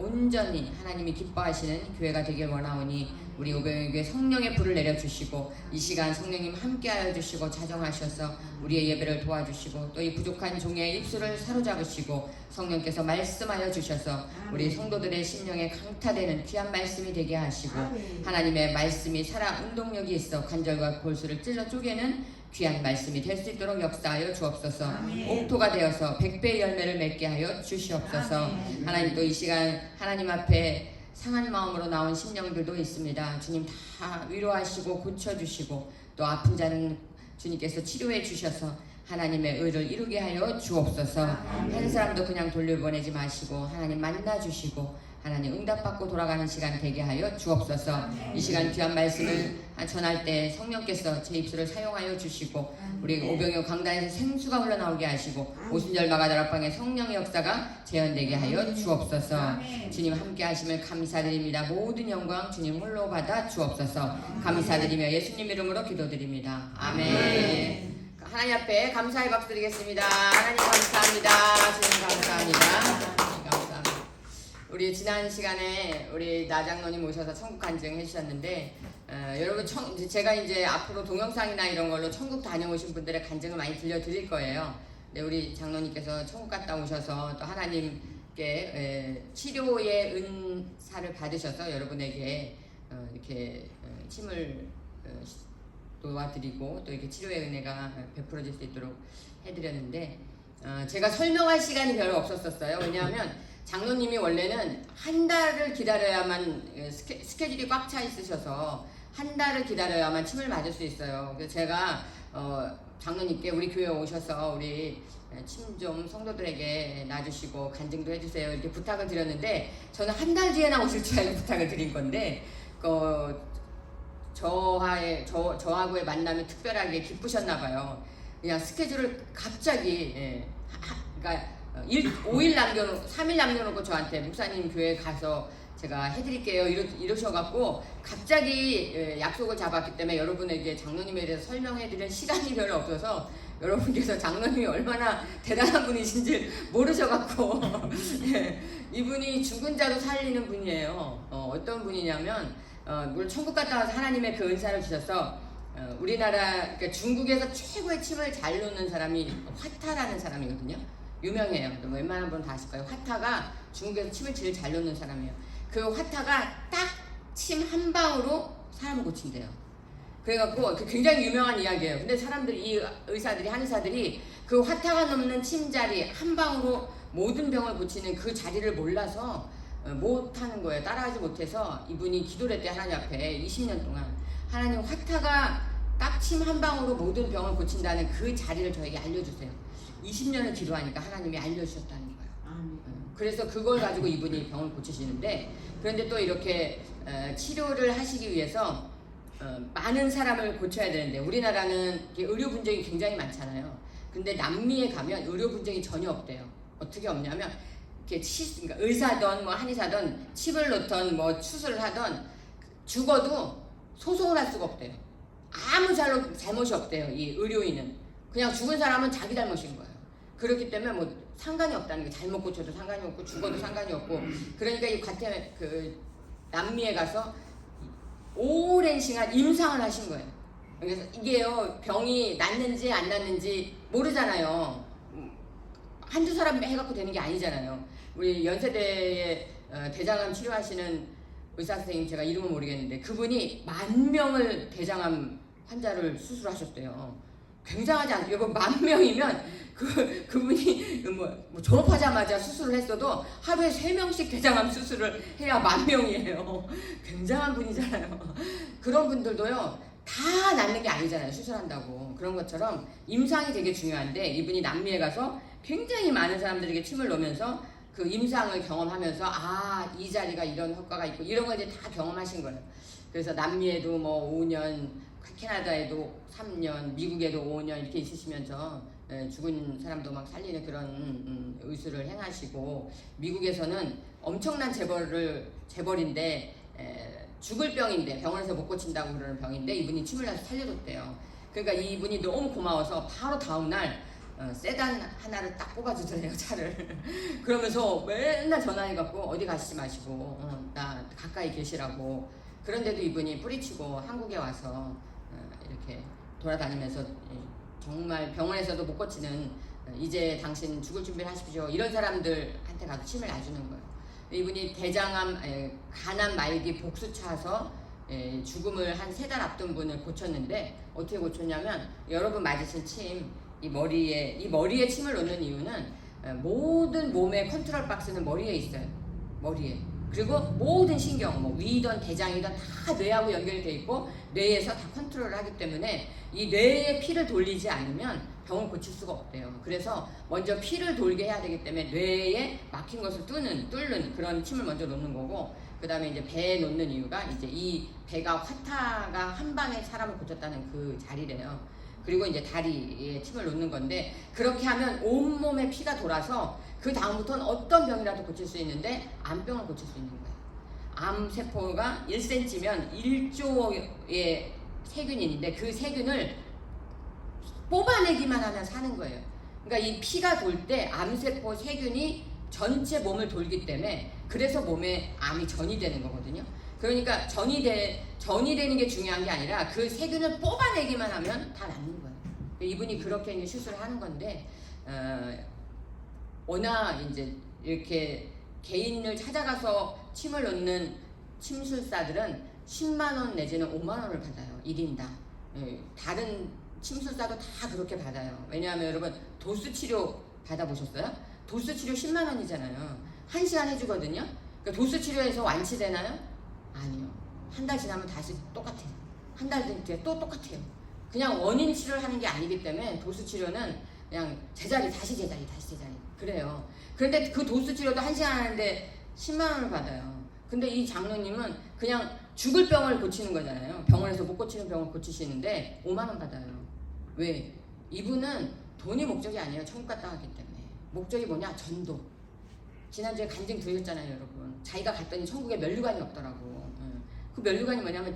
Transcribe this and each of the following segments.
온전히 하나님이 기뻐하시는 교회가 되길 원하오니 우리 오병이교회 성령의 불을 내려주시고 이 시간 성령님 함께하여 주시고 자정하셔서 우리의 예배를 도와주시고 또 이 부족한 종의 입술을 사로잡으시고 성령께서 말씀하여 주셔서 우리 성도들의 심령에 강타되는 귀한 말씀이 되게 하시고 하나님의 말씀이 살아 운동력이 있어 관절과 골수를 찔러 쪼개는 귀한 말씀이 될 수 있도록 역사하여 주옵소서. 옥토가 되어서 100배의 열매를 맺게 하여 주시옵소서. 하나님 또 이 시간 하나님 앞에 상한 마음으로 나온 심령들도 있습니다. 주님 다 위로하시고 고쳐주시고 또 아픈 자는 주님께서 치료해 주셔서 하나님의 의를 이루게 하여 주옵소서. 한 사람도 그냥 돌려보내지 마시고 하나님 만나주시고 하나님 응답받고 돌아가는 시간 되게 하여 주옵소서. 이 시간 귀한 말씀을 전할 때 성령께서 제 입술을 사용하여 주시고 우리 오병이어 강단에서 생수가 흘러나오게 하시고 오순절 마가다락방의 성령의 역사가 재현되게 하여 주옵소서. 주님 함께 하심을 감사드립니다. 모든 영광 주님 홀로 받아 주옵소서. 감사드리며 예수님 이름으로 기도드립니다. 아멘. 하나님 앞에 감사의 박수 드리겠습니다. 하나님 감사합니다. 주님 감사합니다. 우리 지난 시간에 우리 나장로님 오셔서 천국 간증 해주셨는데 여러분 제가 이제 앞으로 동영상이나 이런 걸로 천국 다녀오신 분들의 간증을 많이 들려드릴 거예요. 네, 우리 장로님께서 천국 갔다 오셔서 또 하나님께 치료의 은사를 받으셔서 여러분에게 이렇게 침을 도와드리고 또 이렇게 치료의 은혜가 베풀어질 수 있도록 해드렸는데 제가 설명할 시간이 별로 없었어요. 왜냐하면 장로님이 원래는 한 달을 기다려야만 스케줄이 꽉 차 있으셔서 한 달을 기다려야만 침을 맞을 수 있어요. 그래서 제가 장로님께 우리 교회에 오셔서 우리 침 좀 성도들에게 놔주시고 간증도 해주세요 이렇게 부탁을 드렸는데 저는 한 달 뒤에나 오실 줄 알고 부탁을 드린 건데 저하고의 만남이 특별하게 기쁘셨나 봐요. 그냥 스케줄을 갑자기 그러니까 5일 남겨놓고 3일 남겨놓고 저한테 목사님 교회 가서 제가 해드릴게요 이러셔갖고 갑자기 약속을 잡았기 때문에 여러분에게 장로님에 대해서 설명해드릴 시간이 별로 없어서 여러분께서 장로님이 얼마나 대단한 분이신지 모르셔갖고 이분이 죽은 자도 살리는 분이에요. 어떤 분이냐면 물론 천국 갔다 와서 하나님의 그 은사를 주셔서 우리나라 그러니까 중국에서 최고의 침을 잘 놓는 사람이 화타라는 사람이거든요. 유명해요. 웬만한 분은 다 아실 거예요. 화타가 중국에서 침을 제일 잘 놓는 사람이에요. 그 화타가 딱 침 한 방으로 사람을 고친대요. 그래갖고 굉장히 유명한 이야기예요. 근데 이 의사들이 한의사들이 그 화타가 넘는 침자리 한 방으로 모든 병을 고치는 그 자리를 몰라서 못하는 거예요. 따라하지 못해서 이분이 기도를 했대 하나님 앞에 20년 동안. 하나님 화타가 딱 침 한 방으로 모든 병을 고친다는 그 자리를 저에게 알려주세요. 20년을 기도하니까 하나님이 알려주셨다는 거예요. 그래서 그걸 가지고 이분이 병을 고치시는데 그런데 또 이렇게 치료를 하시기 위해서 많은 사람을 고쳐야 되는데 우리나라는 의료 분쟁이 굉장히 많잖아요. 근데 남미에 가면 의료 분쟁이 전혀 없대요. 어떻게 없냐면 이렇게 그러니까 의사든 뭐 한의사든 칩을 놓던 뭐 수술을 하던 죽어도 소송을 할 수가 없대요. 아무 잘못이 없대요. 이 의료인은 그냥 죽은 사람은 자기 잘못인 거예요. 그렇기 때문에 뭐 상관이 없다는 게 잘못 고쳐도 상관이 없고 죽어도 상관이 없고 그러니까 이 남미에 가서 오랜 시간 임상을 하신 거예요. 그래서 이게요 병이 낫는지 안 낫는지 모르잖아요. 한두 사람 해갖고 되는 게 아니잖아요. 우리 연세대에 대장암 치료하시는 의사 선생님 제가 이름은 모르겠는데 그분이 10,000명을 대장암 환자를 수술하셨대요. 굉장하지 않아요? 이거 10,000명이면 그분이 뭐 졸업하자마자 수술을 했어도 하루에 3명씩 대장암 수술을 해야 10,000명이에요. 굉장한 분이잖아요. 그런 분들도요 다 낫는 게 아니잖아요. 수술한다고. 그런 것처럼 임상이 되게 중요한데 이분이 남미에 가서 굉장히 많은 사람들에게 침을 놓으면서 그 임상을 경험하면서 이 자리가 이런 효과가 있고 이런 걸 이제 다 경험하신 거예요. 그래서 남미에도 뭐 5년, 캐나다에도 3년, 미국에도 5년 이렇게 있으시면서 죽은 사람도 막 살리는 그런 의술을 행하시고 미국에서는 엄청난 재벌인데 죽을 병인데 병원에서 못 고친다고 그러는 병인데 이분이 침을 놔서 살려줬대요. 그러니까 이분이 너무 고마워서 바로 다음날 세단 하나를 딱 뽑아주더래요, 차를. 그러면서 맨날 전화해갖고 어디 가시지 마시고 나 가까이 계시라고. 그런데도 이분이 뿌리치고 한국에 와서 이렇게 돌아다니면서 정말 병원에서도 못 고치는 이제 당신 죽을 준비를 하십시오 이런 사람들한테 가서 침을 놔주는 거예요. 이분이 간암 말기 복수 차서 죽음을 한 3달 앞둔 분을 고쳤는데 어떻게 고쳤냐면 여러분 맞으신 침 이 머리에 침을 놓는 이유는 모든 몸의 컨트롤 박스는 머리에 있어요. 머리에. 그리고 모든 신경, 뭐 위든 대장이든 다 뇌하고 연결이 돼 있고 뇌에서 다 컨트롤을 하기 때문에 이 뇌에 피를 돌리지 않으면 병을 고칠 수가 없대요. 그래서 먼저 피를 돌게 해야 되기 때문에 뇌에 막힌 것을 뚫는 그런 침을 먼저 놓는 거고, 그 다음에 이제 배에 놓는 이유가 이제 이 배가 화타가 한 방에 사람을 고쳤다는 그 자리래요. 그리고 이제 다리에 침을 놓는 건데, 그렇게 하면 온몸에 피가 돌아서 그 다음부터는 어떤 병이라도 고칠 수 있는데 암병을 고칠 수 있는 거예요. 암세포가 1cm면 1조의 세균인데 그 세균을 뽑아내기만 하면 사는 거예요. 그러니까 이 피가 돌 때 암세포 세균이 전체 몸을 돌기 때문에 그래서 몸에 암이 전이 되는 거거든요. 그러니까 전이 되는 게 중요한 게 아니라 그 세균을 뽑아내기만 하면 다 낫는 거예요. 이분이 그렇게 이제 수술을 하는 건데, 워낙 이제 이렇게 개인을 찾아가서 침을 놓는 침술사들은 10만원 내지는 5만원을 받아요. 1인당. 다른 침술사도 다 그렇게 받아요. 왜냐하면 여러분 도수 치료 받아보셨어요? 도수 치료 10만원이잖아요. 1시간 해주거든요. 그러니까 도수 치료에서 완치되나요? 아니요. 한 달 지나면 다시 똑같아요. 한 달 뒤에 또 똑같아요. 그냥 원인 치료를 하는 게 아니기 때문에 도수 치료는 그냥 다시 제자리 그래요. 그런데 그 도수 치료도 1시간 하는데 10만원을 받아요. 근데 이 장로님은 그냥 죽을 병을 고치는 거잖아요. 병원에서 못 고치는 병을 고치시는데 5만원 받아요. 왜? 이분은 돈이 목적이 아니에요. 천국 갔다 왔기 때문에. 목적이 뭐냐? 전도. 지난주에 간증 들으셨잖아요, 여러분. 자기가 갔더니 천국에 면류관이 없더라고. 그 면류관이 뭐냐면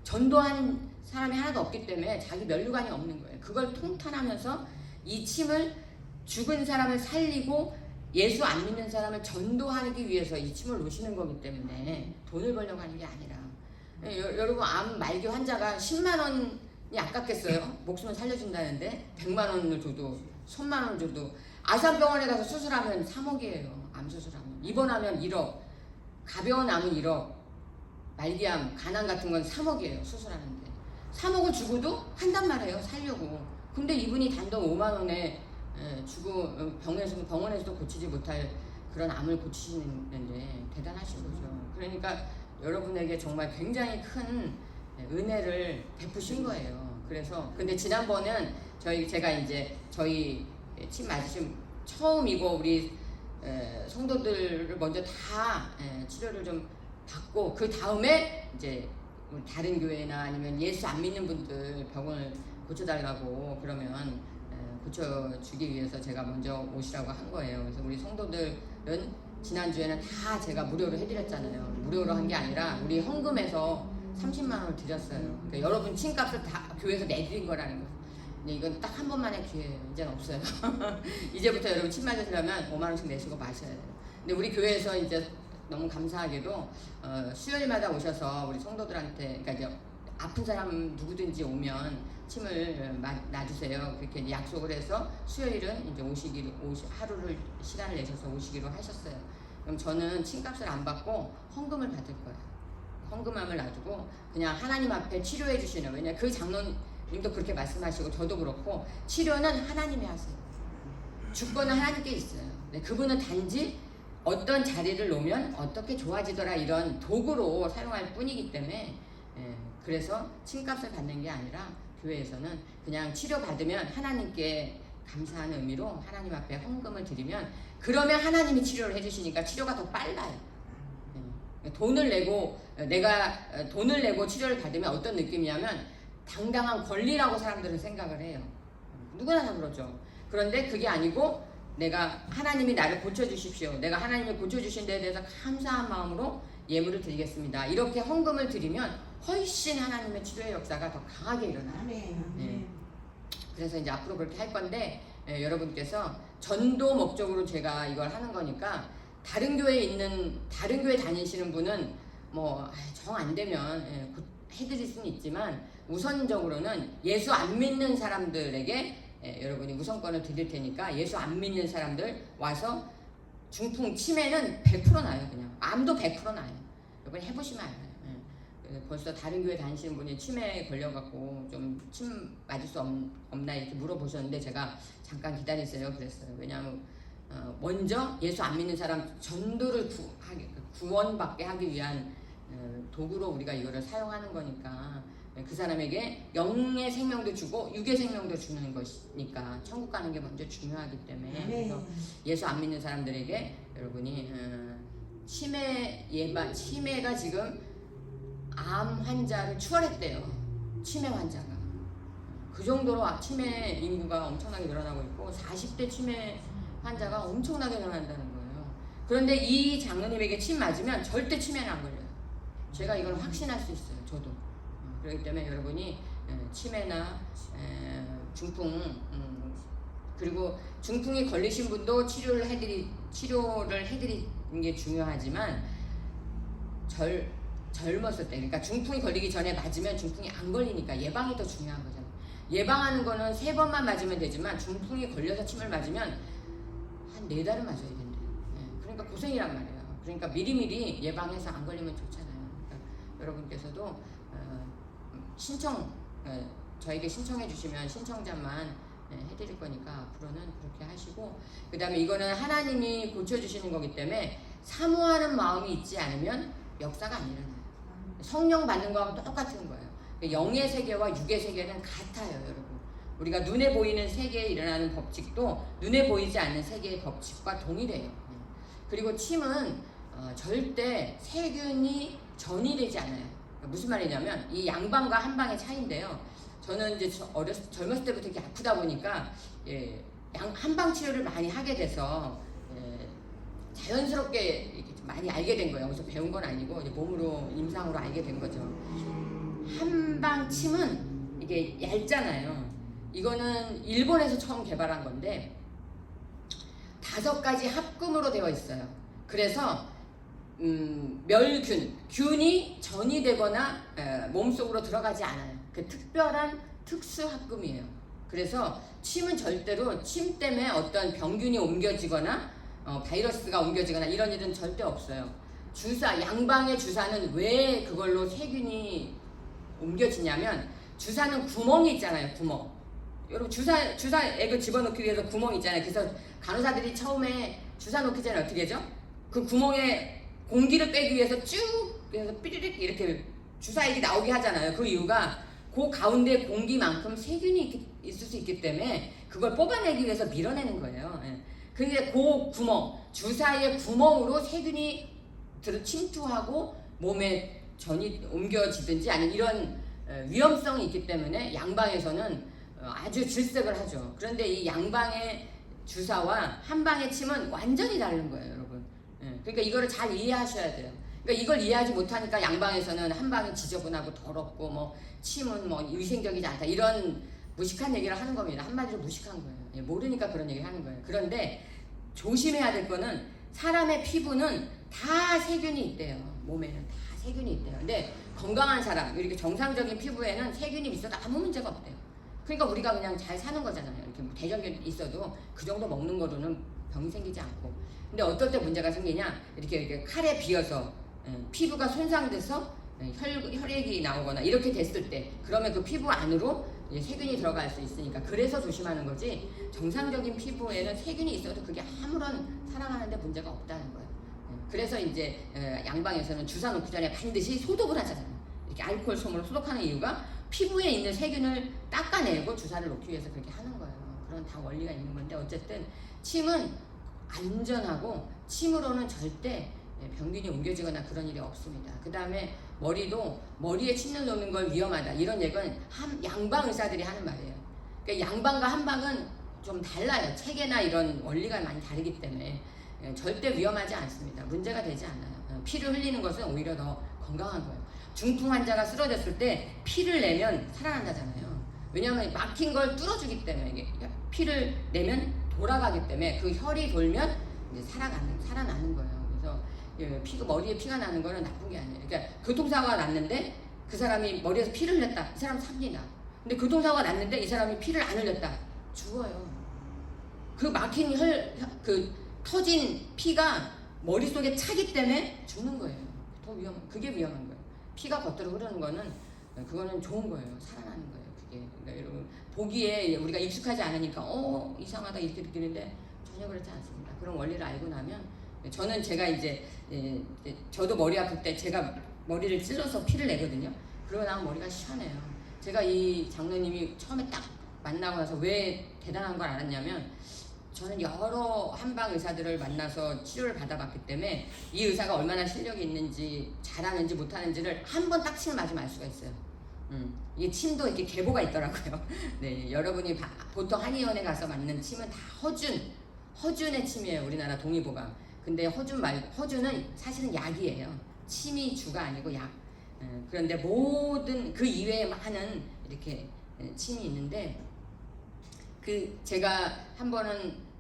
전도하는 사람이 하나도 없기 때문에 자기 면류관이 없는 거예요. 그걸 통탄하면서 이 침을 죽은 사람을 살리고 예수 안 믿는 사람을 전도하기 위해서 이 침을 놓으시는 거기 때문에 돈을 벌려고 하는 게 아니라. 여러분 암 말기 환자가 10만 원이 아깝겠어요? 목숨을 살려준다는데 100만 원을 줘도 1000만 원을 줘도. 아산병원에 가서 수술하면 3억이에요. 암 수술하면. 입원하면 1억. 가벼운 암은 1억. 말기암, 간암 같은 건 3억이에요. 수술하는데. 3억을 주고도 한단 말이에요. 살려고. 근데 이분이 단돈 5만 원에 병원에서도 고치지 못할 그런 암을 고치시는데 대단하신 거죠. 그러니까 여러분에게 정말 굉장히 큰 은혜를 베푸신 거예요. 그래서 근데 지난번은 제가 이제 저희 침 맞으신 처음이고 우리 성도들을 먼저 다 치료를 좀 받고 그 다음에 이제 다른 교회나 아니면 예수 안 믿는 분들 병을 고쳐달라고 그러면 고쳐주기 위해서 제가 먼저 오시라고 한 거예요. 그래서 우리 성도들은 지난주에는 다 제가 무료로 해드렸잖아요. 무료로 한 게 아니라 우리 헌금에서 30만 원을 드렸어요. 그러니까 여러분 침값을 다 교회에서 내드린 거라는 거예요. 근데 이건 딱 한 번만의 기회예요. 이제는 없어요. 이제부터 여러분 침 맞으시려면 5만 원씩 내시고 마셔야 돼요. 근데 우리 교회에서 이제 너무 감사하게도 수요일마다 오셔서 우리 성도들한테, 그러니까 이제 아픈 사람 누구든지 오면 침을 놔주세요. 그렇게 약속을 해서 수요일은 이제 하루를 시간을 내셔서 오시기로 하셨어요. 그럼 저는 침값을 안 받고 헌금을 받을 거예요. 헌금함을 놔두고 그냥 하나님 앞에 치료해 주시는, 왜냐 그 장로님도 그렇게 말씀하시고 저도 그렇고 치료는 하나님이 하세요. 주권은 하나님께 있어요. 네, 그분은 단지 어떤 자리를 놓으면 어떻게 좋아지더라 이런 도구로 사용할 뿐이기 때문에 그래서 침값을 받는 게 아니라 교회에서는 그냥 치료받으면 하나님께 감사하는 의미로 하나님 앞에 헌금을 드리면 그러면 하나님이 치료를 해주시니까 치료가 더 빨라요. 내가 돈을 내고 치료를 받으면 어떤 느낌이냐면 당당한 권리라고 사람들은 생각을 해요. 누구나 다 그러죠. 그런데 그게 아니고 내가 하나님이 나를 고쳐주십시오. 내가 하나님이 고쳐주신 데에 대해서 감사한 마음으로 예물을 드리겠습니다. 이렇게 헌금을 드리면 훨씬 하나님의 치료의 역사가 더 강하게 일어나요. 네. 그래서 이제 앞으로 그렇게 할 건데 여러분께서 전도 목적으로 제가 이걸 하는 거니까 다른 교회 다니시는 분은 뭐 정 안 되면 곧 해드릴 수는 있지만 우선적으로는 예수 안 믿는 사람들에게 여러분이 우선권을 드릴 테니까 예수 안 믿는 사람들 와서 중풍 치매는 100% 나요. 그냥 암도 100% 나요. 여러분 해보시면 알아요. 벌써 다른 교회 다니시는 분이 치매에 걸려갖고 좀 침 맞을 수 없나 이렇게 물어보셨는데 제가 잠깐 기다리세요 그랬어요. 왜냐하면 먼저 예수 안 믿는 사람 전도를 구원받게 하기 위한 도구로 우리가 이거를 사용하는 거니까 그 사람에게 영의 생명도 주고 육의 생명도 주는 것이니까 천국 가는 게 먼저 중요하기 때문에 그래서 예수 안 믿는 사람들에게 여러분이 치매가 지금 암 환자를 추월했대요. 치매 환자가 그 정도로 치매 인구가 엄청나게 늘어나고 있고 40대 치매 환자가 엄청나게 늘어난다는 거예요. 그런데 이 장로님에게 침 맞으면 절대 치매는 안 걸려요. 제가 이걸 확신할 수 있어요. 저도. 그렇기 때문에 여러분이 치매나 중풍 그리고 중풍이 걸리신 분도 치료를 해드리는 게 중요하지만 젊었을 때, 그러니까 중풍이 걸리기 전에 맞으면 중풍이 안 걸리니까 예방이 더 중요한 거잖아요. 예방하는 거는 3번만 맞으면 되지만 중풍이 걸려서 침을 맞으면 한 4달은 맞아야 된대요. 그러니까 고생이란 말이에요. 그러니까 미리미리 예방해서 안 걸리면 좋잖아요. 그러니까 여러분께서도 저에게 신청해 주시면 신청자만 해드릴 거니까 앞으로는 그렇게 하시고, 그 다음에 이거는 하나님이 고쳐주시는 거기 때문에 사모하는 마음이 있지 않으면 역사가 안 일어나요. 성령 받는 거하고 똑같은 거예요. 영의 세계와 육의 세계는 같아요, 여러분. 우리가 눈에 보이는 세계에 일어나는 법칙도 눈에 보이지 않는 세계의 법칙과 동일해요. 그리고 침은 절대 세균이 전이되지 않아요. 무슨 말이냐면 이 양방과 한방의 차이인데요. 저는 이제 젊었을 때부터 이렇게 아프다 보니까 한방 치료를 많이 하게 돼서 자연스럽게 이렇게 좀 많이 알게 된 거예요. 여기서 배운 건 아니고 이제 몸으로 임상으로 알게 된 거죠. 한방 침은 이게 얇잖아요. 이거는 일본에서 처음 개발한 건데 5가지 합금으로 되어 있어요. 그래서 균이 전이되거나 몸속으로 들어가지 않아요. 그 특별한 특수 합금이에요. 그래서 침은 절대로 침 때문에 어떤 병균이 옮겨지거나 바이러스가 옮겨지거나 이런 일은 절대 없어요. 양방의 주사는 왜 그걸로 세균이 옮겨지냐면 주사는 구멍이 있잖아요. 구멍. 여러분 주사액을 집어넣기 위해서 구멍이 있잖아요. 그래서 간호사들이 처음에 주사 놓기 전에 어떻게 하죠? 그 구멍에 공기를 빼기 위해서 쭉 그래서 삐리릭 이렇게 주사액이 나오게 하잖아요. 그 이유가 그 가운데 공기만큼 세균이 있을 수 있기 때문에 그걸 뽑아내기 위해서 밀어내는 거예요. 근데 그 구멍, 주사의 구멍으로 세균이 침투하고 몸에 전이 옮겨지든지 아니면 이런 위험성이 있기 때문에 양방에서는 아주 질색을 하죠. 그런데 이 양방의 주사와 한방의 침은 완전히 다른 거예요, 여러분. 그러니까 이거를 잘 이해하셔야 돼요. 그러니까 이걸 이해하지 못하니까 양방에서는 한방이 지저분하고 더럽고 뭐 침은 뭐 위생적이지 않다 이런 무식한 얘기를 하는 겁니다. 한마디로 무식한 거예요. 모르니까 그런 얘기를 하는 거예요. 그런데 조심해야 될 거는 사람의 피부는 다 세균이 있대요. 몸에는 다 세균이 있대요. 근데 건강한 사람, 이렇게 정상적인 피부에는 세균이 있어도 아무 문제가 없대요. 그러니까 우리가 그냥 잘 사는 거잖아요. 이렇게 뭐 대장균 있어도 그 정도 먹는 거로는 병이 생기지 않고. 근데 어떨 때 문제가 생기냐? 이렇게 칼에 비어서 피부가 손상돼서 혈액이 나오거나 이렇게 됐을 때, 그러면 그 피부 안으로 세균이 들어갈 수 있으니까 그래서 조심하는 거지, 정상적인 피부에는 세균이 있어도 그게 아무런 살아가는데 문제가 없다는 거예요. 그래서 이제 양방에서는 주사 놓기 전에 반드시 소독을 하잖아요. 이렇게 알코올 솜으로 소독하는 이유가 피부에 있는 세균을 닦아내고 주사를 놓기 위해서 그렇게 하는 거예요. 그런 다 원리가 있는 건데, 어쨌든 침은 안전하고 침으로는 절대 병균이 옮겨지거나 그런 일이 없습니다. 그 다음에 머리에 침을 놓는 걸 위험하다 이런 얘기는 양방 의사들이 하는 말이에요. 그러니까 양방과 한방은 좀 달라요. 체계나 이런 원리가 많이 다르기 때문에 절대 위험하지 않습니다. 문제가 되지 않아요. 피를 흘리는 것은 오히려 더 건강한 거예요. 중풍 환자가 쓰러졌을 때 피를 내면 살아난다잖아요. 왜냐하면 막힌 걸 뚫어주기 때문에 이게 피를 내면 돌아가기 때문에 그 혈이 돌면 이제 살아나는 거예요. 그래서 머리에 피가 나는 거는 나쁜 게 아니에요. 그러니까 교통사고가 났는데 그 사람이 머리에서 피를 흘렸다. 이 사람 삽니다. 근데 교통사고가 났는데 이 사람이 피를 안 흘렸다. 죽어요. 그 막힌 터진 피가 머릿속에 차기 때문에 죽는 거예요. 그게 위험한 거예요. 피가 겉으로 흐르는 거는 그거는 좋은 거예요. 살아나는 거예요. 그게. 그러니까 여러분 보기에 우리가 익숙하지 않으니까 이상하다 이렇게 느끼는데 전혀 그렇지 않습니다. 그런 원리를 알고 나면 저는 제가 이제 저도 머리 아플 때 제가 머리를 찔러서 피를 내거든요. 그러고 나면 머리가 시원해요. 제가 이 장로님이 처음에 딱 만나고 나서 왜 대단한 걸 알았냐면 저는 여러 한방 의사들을 만나서 치료를 받아봤기 때문에 이 의사가 얼마나 실력이 있는지 잘하는지 못하는지를 한 번 딱 침을 맞으면 알 수가 있어요. 이게 침도 이렇게 계보가 있더라고요. 네, 여러분이 보통 한의원에 가서 맞는 침은 다 허준의 침이에요. 우리나라 동의보감. 근데 허준은 사실은 약이에요. 침이 주가 아니고 약. 그런데 모든 그 이외에 많은 이렇게 침이 있는데 제가 한 번은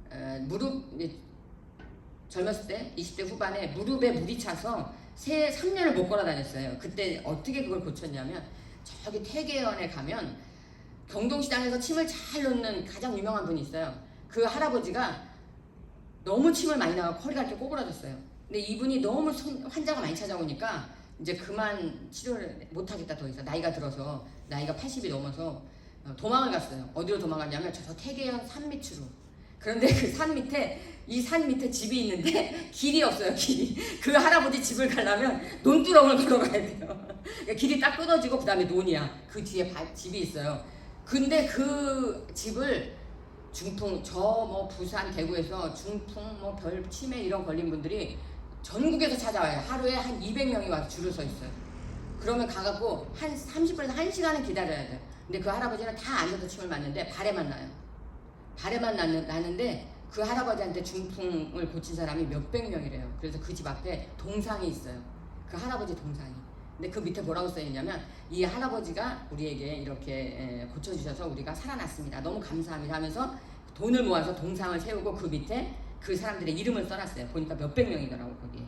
젊었을 때 20대 후반에 무릎에 물이 차서 3년을 못 걸어 다녔어요. 그때 어떻게 그걸 고쳤냐면 저기 태계원에 가면 경동시장에서 침을 잘 놓는 가장 유명한 분이 있어요. 그 할아버지가 너무 침을 많이 나가고 허리가 이렇게 꼬부라졌어요. 근데 이분이 너무 환자가 많이 찾아오니까 이제 그만 치료를 못하겠다 더 이상 나이가 들어서 나이가 80이 넘어서 도망을 갔어요. 어디로 도망갔냐면 저 태계현 산 밑으로. 그런데 그 산 밑에 집이 있는데 길이 없어요. 길이. 그 할아버지 집을 가려면 논두렁을 걸어가야 돼요. 그러니까 길이 딱 끊어지고 그 다음에 논이야. 그 뒤에 집이 있어요. 근데 그 집을 중풍 부산 대구에서 중풍 별 치매 이런 걸린 분들이 전국에서 찾아와요. 하루에 한 200명이 와서 줄을 서 있어요. 그러면 가갖고 한 30분에서 1시간은 기다려야 돼요. 근데 그 할아버지는 다 앉아서 침을 맞는데 발에만 나요. 발에만 나는데 그 할아버지한테 중풍을 고친 사람이 몇백 명이래요. 그래서 그 집 앞에 동상이 있어요. 그 할아버지 동상이. 근데 그 밑에 뭐라고 써있냐면 이 할아버지가 우리에게 이렇게 고쳐주셔서 우리가 살아났습니다. 너무 감사합니다 하면서 돈을 모아서 동상을 세우고 그 밑에 그 사람들의 이름을 써놨어요. 보니까 몇백 명이더라고 거기에.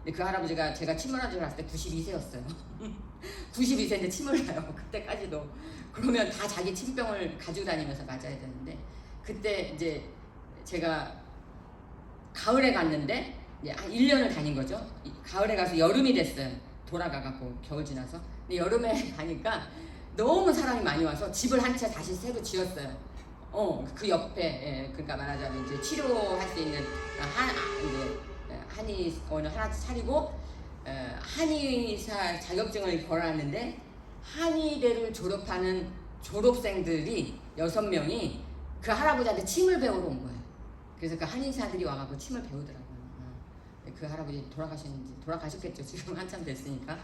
근데 그 할아버지가 제가 침을 갔을 때 92세였어요. 92세인데 침을 놔요. 그때까지도. 그러면 다 자기 침병을 가지고 다니면서 맞아야 되는데 그때 이제 제가 가을에 갔는데 이제 한 1년을 다닌 거죠. 가을에 가서 여름이 됐어요. 돌아가갖고 겨울 지나서. 근데 여름에 가니까 너무 사람이 많이 와서 집을 한 채 다시 새로 지었어요. 그 옆에 그러니까 말하자면 이제 치료할 수 있는 한의원을 하나 차리고 한의사 자격증을 걸어놨는데 한의대를 졸업하는 졸업생들이 6명이 그 할아버지한테 침을 배우러 온 거예요. 그래서 그 한의사들이 와갖고 침을 배우더라고요. 그 할아버지 돌아가셨겠죠. 지금 한참 됐으니까.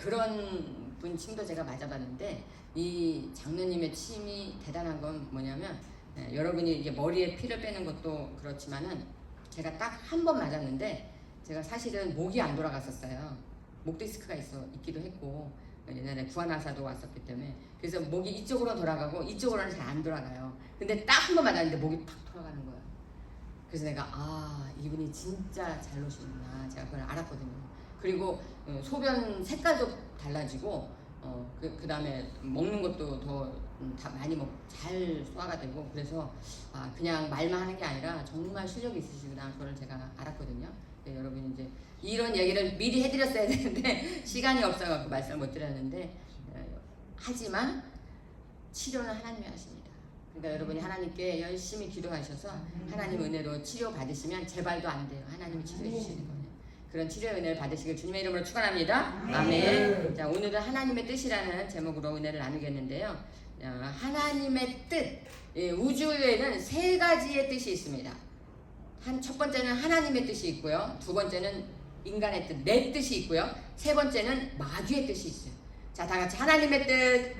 그런 분 침도 제가 맞아봤는데 이 장로님의 침이 대단한 건 뭐냐면 여러분이 이게 머리에 피를 빼는 것도 그렇지만은 제가 딱 한 번 맞았는데 제가 사실은 목이 안 돌아갔었어요. 목 디스크가 있기도 했고 옛날에 구안하사도 왔었기 때문에 그래서 목이 이쪽으로 돌아가고 이쪽으로는 잘 안 돌아가요. 근데 딱 한 번 맞았는데 목이 팍 돌아가는 거예요. 그래서 내가 이분이 진짜 잘 놓으시구나 제가 그걸 알았거든요. 그리고 소변 색깔도 달라지고 그 다음에 먹는 것도 더 많이 잘 소화가 되고 그래서 그냥 말만 하는 게 아니라 정말 실력이 있으시구나 그걸 제가 알았거든요. 네, 여러분 이제 이런 얘기를 미리 해드렸어야 되는데 시간이 없어서 말씀을 못 드렸는데 하지만 치료는 하나님이 하십니다. 그러니까 여러분이 하나님께 열심히 기도하셔서 하나님 은혜로 치료 받으시면 재발도 안 돼요. 하나님이 치료해 주시는 거예요. 그런 치료의 은혜를 받으시길 주님의 이름으로 축원합니다. 아멘. 자, 오늘은 하나님의 뜻이라는 제목으로 은혜를 나누겠는데요. 하나님의 뜻, 우주에는 3가지의 뜻이 있습니다. 첫 번째는 하나님의 뜻이 있고요. 두 번째는 인간의 뜻, 내 뜻이 있고요. 세 번째는 마귀의 뜻이 있어요. 자, 다 같이 하나님의 뜻,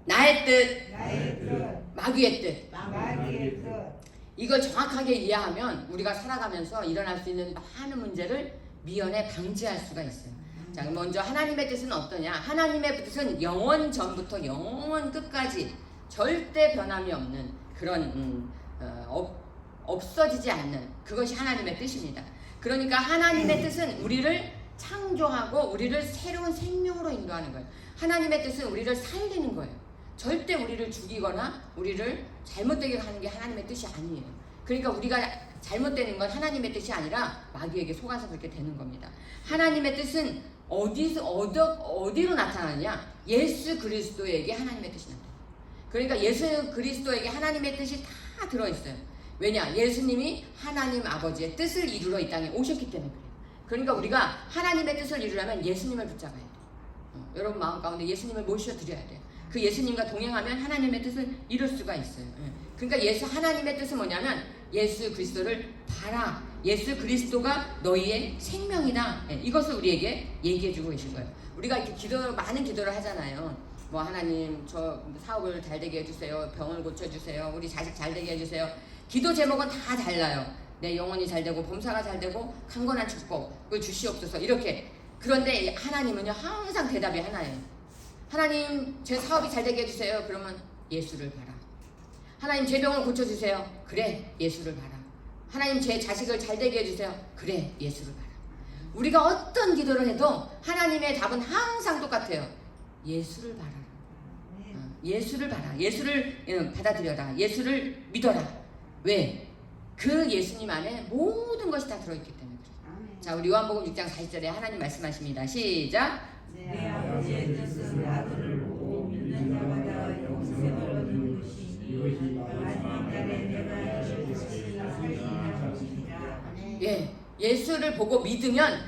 나의 뜻, 마귀의 뜻. 이걸 정확하게 이해하면 우리가 살아가면서 일어날 수 있는 많은 문제를 미연에 방지할 수가 있어요. 자, 먼저 하나님의 뜻은 어떠냐? 하나님의 뜻은 영원 전부터 영원 끝까지 절대 변함이 없는 그런 없어지지 않는 그것이 하나님의 뜻입니다. 그러니까 하나님의 뜻은 우리를 창조하고 우리를 새로운 생명으로 인도하는 거예요. 하나님의 뜻은 우리를 살리는 거예요. 절대 우리를 죽이거나 우리를 잘못되게 하는 게 하나님의 뜻이 아니에요. 그러니까 우리가 잘못되는 건 하나님의 뜻이 아니라 마귀에게 속아서 그렇게 되는 겁니다. 하나님의 뜻은 어디로 나타나느냐? 예수 그리스도에게 하나님의 뜻이 나타나요. 그러니까 예수 그리스도에게 하나님의 뜻이 다 들어있어요. 왜냐? 예수님이 하나님 아버지의 뜻을 이루러 이 땅에 오셨기 때문에 그래요. 그러니까 우리가 하나님의 뜻을 이루려면 예수님을 붙잡아야 돼요. 여러분 마음 가운데 예수님을 모셔드려야 돼요. 그 예수님과 동행하면 하나님의 뜻을 이룰 수가 있어요. 그러니까 하나님의 뜻은 뭐냐면 예수 그리스도를 봐라. 예수 그리스도가 너희의 생명이다. 이것을 우리에게 얘기해주고 계신 거예요. 우리가 이렇게 많은 기도를 하잖아요. 뭐 하나님 저 사업을 잘 되게 해주세요. 병을 고쳐주세요. 우리 자식 잘 되게 해주세요. 기도 제목은 다 달라요. 내 영혼이 잘 되고 범사가 잘 되고 강건한 축복 그걸 주시옵소서 이렇게. 그런데 하나님은요 항상 대답이 하나예요. 하나님 제 사업이 잘 되게 해주세요. 그러면 예수를 봐라. 하나님 제 병을 고쳐주세요. 그래 예수를 봐라. 하나님 제 자식을 잘 되게 해주세요. 그래 예수를 봐라. 우리가 어떤 기도를 해도 하나님의 답은 항상 똑같아요. 예수를 봐라. 예수를 봐라. 예수를 받아들여라. 예수를 믿어라. 왜? 그 예수님 안에 모든 것이 다 들어있기 때문에 그래요. 자, 우리 요한복음 6장 40절에 하나님 말씀하십니다. 시작. 내 아버지의 뜻은 아들을 보고 믿는 자마다 영생을 얻는 것이니 마지막 날에 내가 이를 살리리라. 예, 예수를 보고 믿으면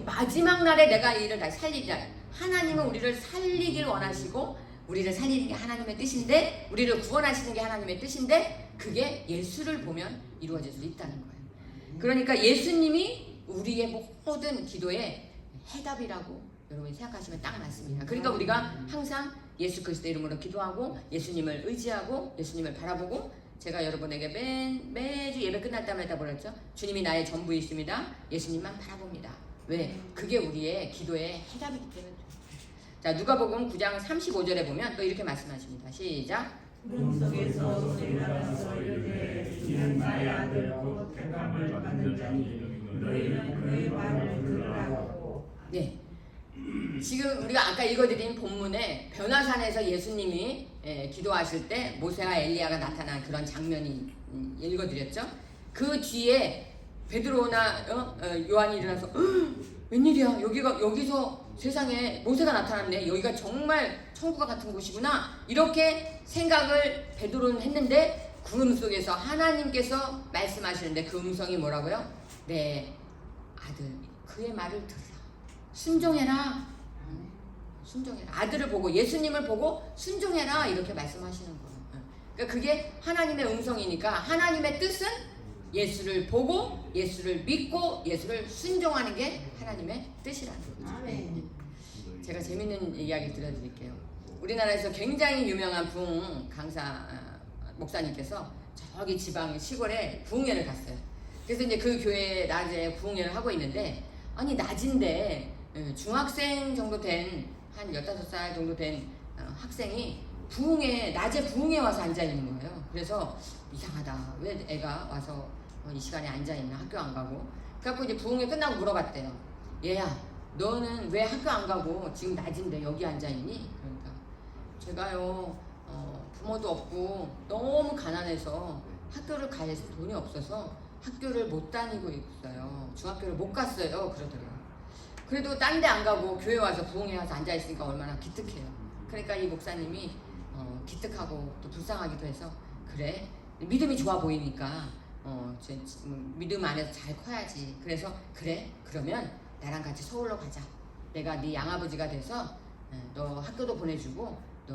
마지막 날에 내가 이를 다시 살리리라. 하나님은 우리를 살리길 원하시고 우리를 살리는 게 하나님의 뜻인데 우리를 구원하시는 게 하나님의 뜻인데 그게 예수를 보면 이루어질 수 있다는 거예요. 그러니까 예수님이 우리의 모든 기도의 해답이라고 여러분이 생각하시면 딱 맞습니다. 그러니까 우리가 항상 예수 그리스도 이름으로 기도하고 예수님을 의지하고 예수님을 바라보고 제가 여러분에게 매주 예배 끝날 때마다 뭐랬죠? 주님이 나의 전부이십니다. 예수님만 바라봅니다. 왜? 그게 우리의 기도의 해답이기 때문에. 자, 누가복음 9장 35절에 보면 또 이렇게 말씀하십니다. 시작. 구름 속에서 소리가 나서 이르되 이는 나의 아들 곧 택함을 받는 자니 너희는 그의 말을 들으라고. 네. 지금 우리가 아까 읽어드린 본문에 변화산에서 예수님이 기도하실 때 모세와 엘리야가 나타난 그런 장면이 읽어드렸죠. 그 뒤에 베드로나 요한이 일어나서 웬일이야 여기서 세상에 모세가 나타났네. 여기가 정말 천국과 같은 곳이구나. 이렇게 생각을 베드로는 했는데 구름 속에서 하나님께서 말씀하시는데 그 음성이 뭐라고요? 내 아들 그의 말을 들으라. 순종해라. 순종해라. 아들을 보고 예수님을 보고 순종해라 이렇게 말씀하시는 거예요. 그러니까 그게 하나님의 음성이니까 하나님의 뜻은 예수를 보고 예수를 믿고 예수를 순종하는 게 하나님의 뜻이라는 거죠. 아멘. 제가 재밌는 이야기 들려드릴게요. 우리나라에서 굉장히 유명한 부흥 강사 목사님께서 저기 지방 시골에 부흥회를 갔어요. 그래서 이제 그 교회에 낮에 부흥회를 하고 있는데 아니 낮인데 중학생 정도 된 한 15살 정도 된 학생이 낮에 부흥회 와서 앉아있는 거예요. 그래서 이상하다. 왜 애가 와서 이 시간에 앉아있나 학교 안 가고. 그래갖고 이제 부흥회 끝나고 물어봤대요. 얘야 너는 왜 학교 안 가고 지금 낮인데 여기 앉아있니? 그러니까 제가요 부모도 없고 너무 가난해서 학교를 갈 돈이 없어서 학교를 못 다니고 있어요. 중학교를 못 갔어요. 그러더래요. 그래도 딴 데 안 가고 교회 와서 부흥회 와서 앉아있으니까 얼마나 기특해요. 그러니까 이 목사님이 기특하고 또 불쌍하기도 해서 그래 믿음이 좋아 보이니까 믿음 안에서 잘 커야지. 그래서 그래 그러면 나랑 같이 서울로 가자. 내가 네 양아버지가 돼서 너 학교도 보내주고 너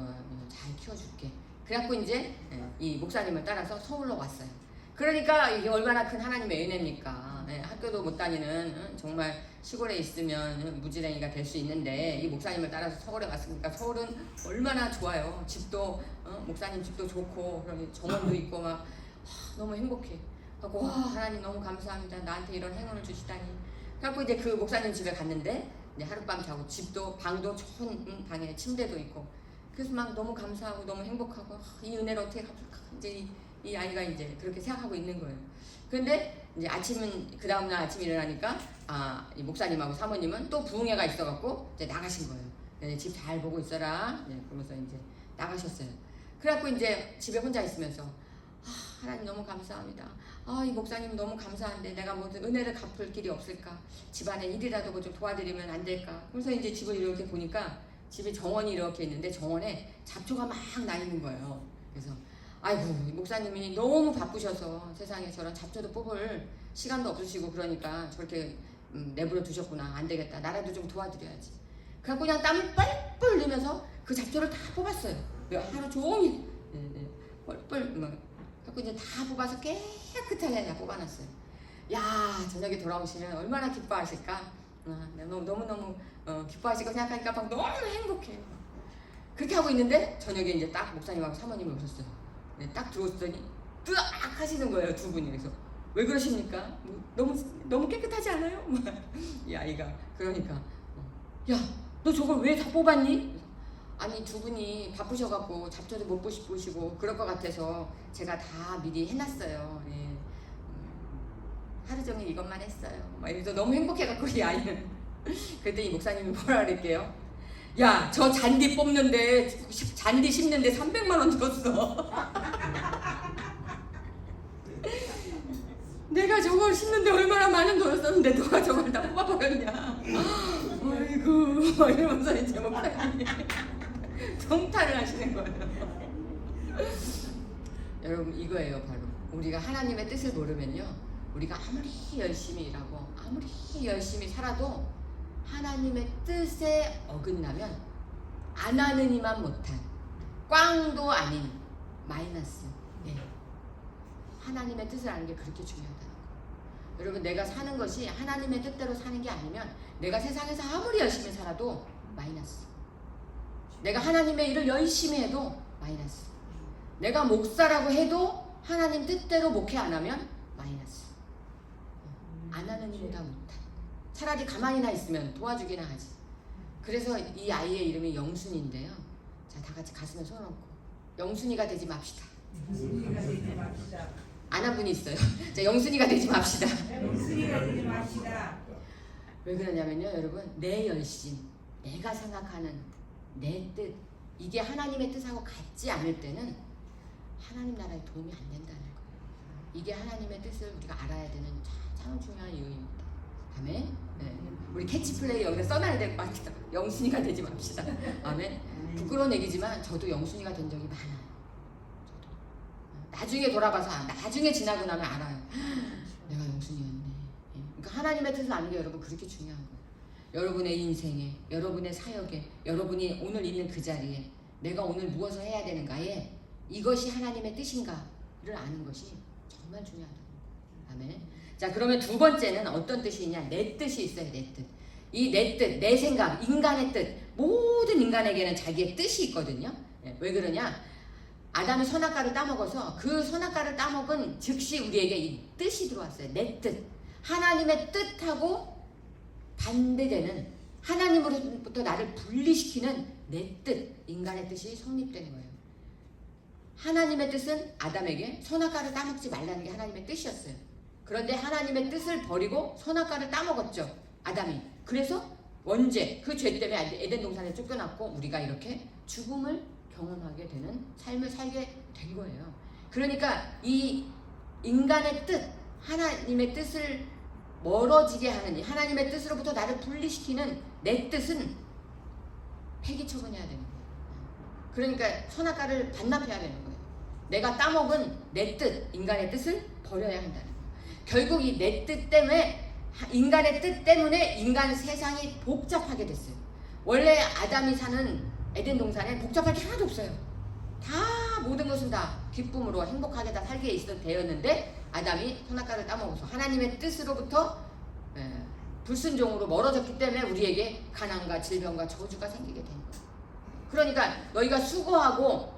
잘 키워줄게. 그래갖고 이제 이 목사님을 따라서 서울로 왔어요. 그러니까 이게 얼마나 큰 하나님의 은혜입니까. 학교도 못 다니는 정말 시골에 있으면 무지랭이가 될 수 있는데 이 목사님을 따라서 서울에 왔으니까 서울은 얼마나 좋아요. 집도 목사님 집도 좋고 그러니 정원도 있고 막 너무 행복해. 그래갖고 와 하나님 너무 감사합니다. 나한테 이런 행운을 주시다니. 그래갖고 이제 그 목사님 집에 갔는데 이제 하룻밤 자고 집도 방도 좋은 방에 침대도 있고 그래서 막 너무 감사하고 너무 행복하고 이 은혜를 어떻게 이제 이 아이가 이제 그렇게 생각하고 있는 거예요. 그런데 이제 그 다음날 아침 일어나니까 이 목사님하고 사모님은 또 부흥회가 있어갖고 이제 나가신 거예요. 집 잘 보고 있어라. 그러면서 이제 나가셨어요. 그래갖고 이제 집에 혼자 있으면서 하나님 너무 감사합니다. 이 목사님 너무 감사한데 내가 뭐 은혜를 갚을 길이 없을까? 집안에 일이라도 뭐 좀 도와드리면 안 될까? 그래서 이제 집을 이렇게 보니까 집에 정원이 이렇게 있는데 정원에 잡초가 막 나 있는 거예요. 그래서 아이고 목사님이 너무 바쁘셔서 세상에 저런 잡초도 뽑을 시간도 없으시고 그러니까 저렇게 내버려 두셨구나. 안 되겠다. 나라도 좀 도와드려야지. 그래갖고 그냥 땀을 뻘뻘 흘리면서 그 잡초를 다 뽑았어요. 하루 종일 뻘뻘 막 그래갖고 이제 다 뽑아서 깨끗하게 다 뽑아놨어요. 야 저녁에 돌아오시면 얼마나 기뻐하실까. 너무너무 기뻐하실 거 생각하니까 막 너무 행복해요. 그렇게 하고 있는데 저녁에 이제 딱 목사님하고 사모님이 오셨어요. 딱 들어오시더니 뜨악 하시는 거예요. 두 분이. 그래서 왜 그러십니까? 너무 깨끗하지 않아요? 이 아이가 그러니까 야 너 저걸 왜 다 뽑았니? 아니 두 분이 바쁘셔갖고 잡초도 못 보시고 그럴 것 같아서 제가 다 미리 해놨어요. 하루 종일 이것만 했어요. 막 이래서 너무 행복해갖고 이 아이는. 그랬더니 목사님이 뭐라 그랬게요? 야, 저 잔디 뽑는데 잔디 심는데 300만 원 들었어. 내가 저걸 심는데 얼마나 많은 돈을 썼는데 너가 저걸 다 뽑아버렸냐. 아이고 이러면서 이제 목사님이 통탄을 하시는 거예요. 여러분 이거예요. 바로 우리가 하나님의 뜻을 모르면요, 우리가 아무리 열심히 일하고 아무리 열심히 살아도 하나님의 뜻에 어긋나면 안 하느니만 못한 꽝도 아닌 마이너스. 하나님의 뜻을 아는 게 그렇게 중요하다는 거예요. 여러분 내가 사는 것이 하나님의 뜻대로 사는 게 아니면 내가 세상에서 아무리 열심히 살아도 마이너스. 내가 하나님의 일을 열심히 해도 마이너스. 내가 목사라고 해도 하나님 뜻대로 목회 안 하면 마이너스. 안 하는 일보다 못한. 차라리 가만히나 있으면 도와주기나 하지. 그래서 이 아이의 이름이 영순인데요. 자, 다 같이 가슴에 손 얹고 영순이가 되지 맙시다. 영순이가 되지 맙시다. 안 한 분이 있어요. 자, 영순이가 되지 맙시다. 영순이가 되지 맙시다. 왜 그러냐면요, 여러분, 내 열심, 내가 생각하는 내 뜻, 이게 하나님의 뜻하고 같지 않을 때는 하나님 나라에 도움이 안 된다는 거예요. 이게 하나님의 뜻을 우리가 알아야 되는 가장 중요한 이유입니다. 아멘. 우리 캐치플레이 여기다 써놔야 될 것 같아요. 영순이가 되지 맙시다. 아멘. 부끄러운 얘기지만 저도 영순이가 된 적이 많아요. 나중에 돌아봐서 나중에 지나고 나면 알아요. 내가 영순이었네. 그러니까 하나님의 뜻을 아는 게 여러분 그렇게 중요한 거예요. 여러분의 인생에, 여러분의 사역에, 여러분이 오늘 있는 그 자리에 내가 오늘 무엇을 해야 되는가에 이것이 하나님의 뜻인가를 아는 것이 정말 중요하다. 아멘. 자, 그러면 두 번째는 어떤 뜻이 있냐? 내 뜻이 있어요. 내 뜻. 이 내 뜻, 내 생각, 인간의 뜻. 모든 인간에게는 자기의 뜻이 있거든요. 왜 그러냐? 아담이 선악과를 따먹어서 그 선악과를 따먹은 즉시 우리에게 이 뜻이 들어왔어요. 내 뜻. 하나님의 뜻하고 반대되는, 하나님으로부터 나를 분리시키는 내 뜻, 인간의 뜻이 성립되는 거예요. 하나님의 뜻은 아담에게 선악과를 따먹지 말라는 게 하나님의 뜻이었어요. 그런데 하나님의 뜻을 버리고 선악과를 따먹었죠, 아담이. 그래서 원죄, 그 죄 때문에 에덴 동산에 쫓겨났고 우리가 이렇게 죽음을 경험하게 되는 삶을 살게 된 거예요. 그러니까 이 인간의 뜻, 하나님의 뜻을 멀어지게 하는, 하나님의 뜻으로부터 나를 분리시키는 내 뜻은 폐기 처분해야 되는 거예요. 그러니까 선악과를 반납해야 되는 거예요. 내가 따먹은 내 뜻, 인간의 뜻을 버려야 한다는 거예요. 결국 이 내 뜻 때문에, 인간의 뜻 때문에 인간 세상이 복잡하게 됐어요. 원래 아담이 사는 에덴 동산에 복잡할 게 하나도 없어요. 다 모든 것은 다 기쁨으로 행복하게 다 살게 되었는데 아담이 선악과를 따먹어서 하나님의 뜻으로부터 불순종으로 멀어졌기 때문에 우리에게 가난과 질병과 저주가 생기게 된 거예요. 그러니까 너희가 수고하고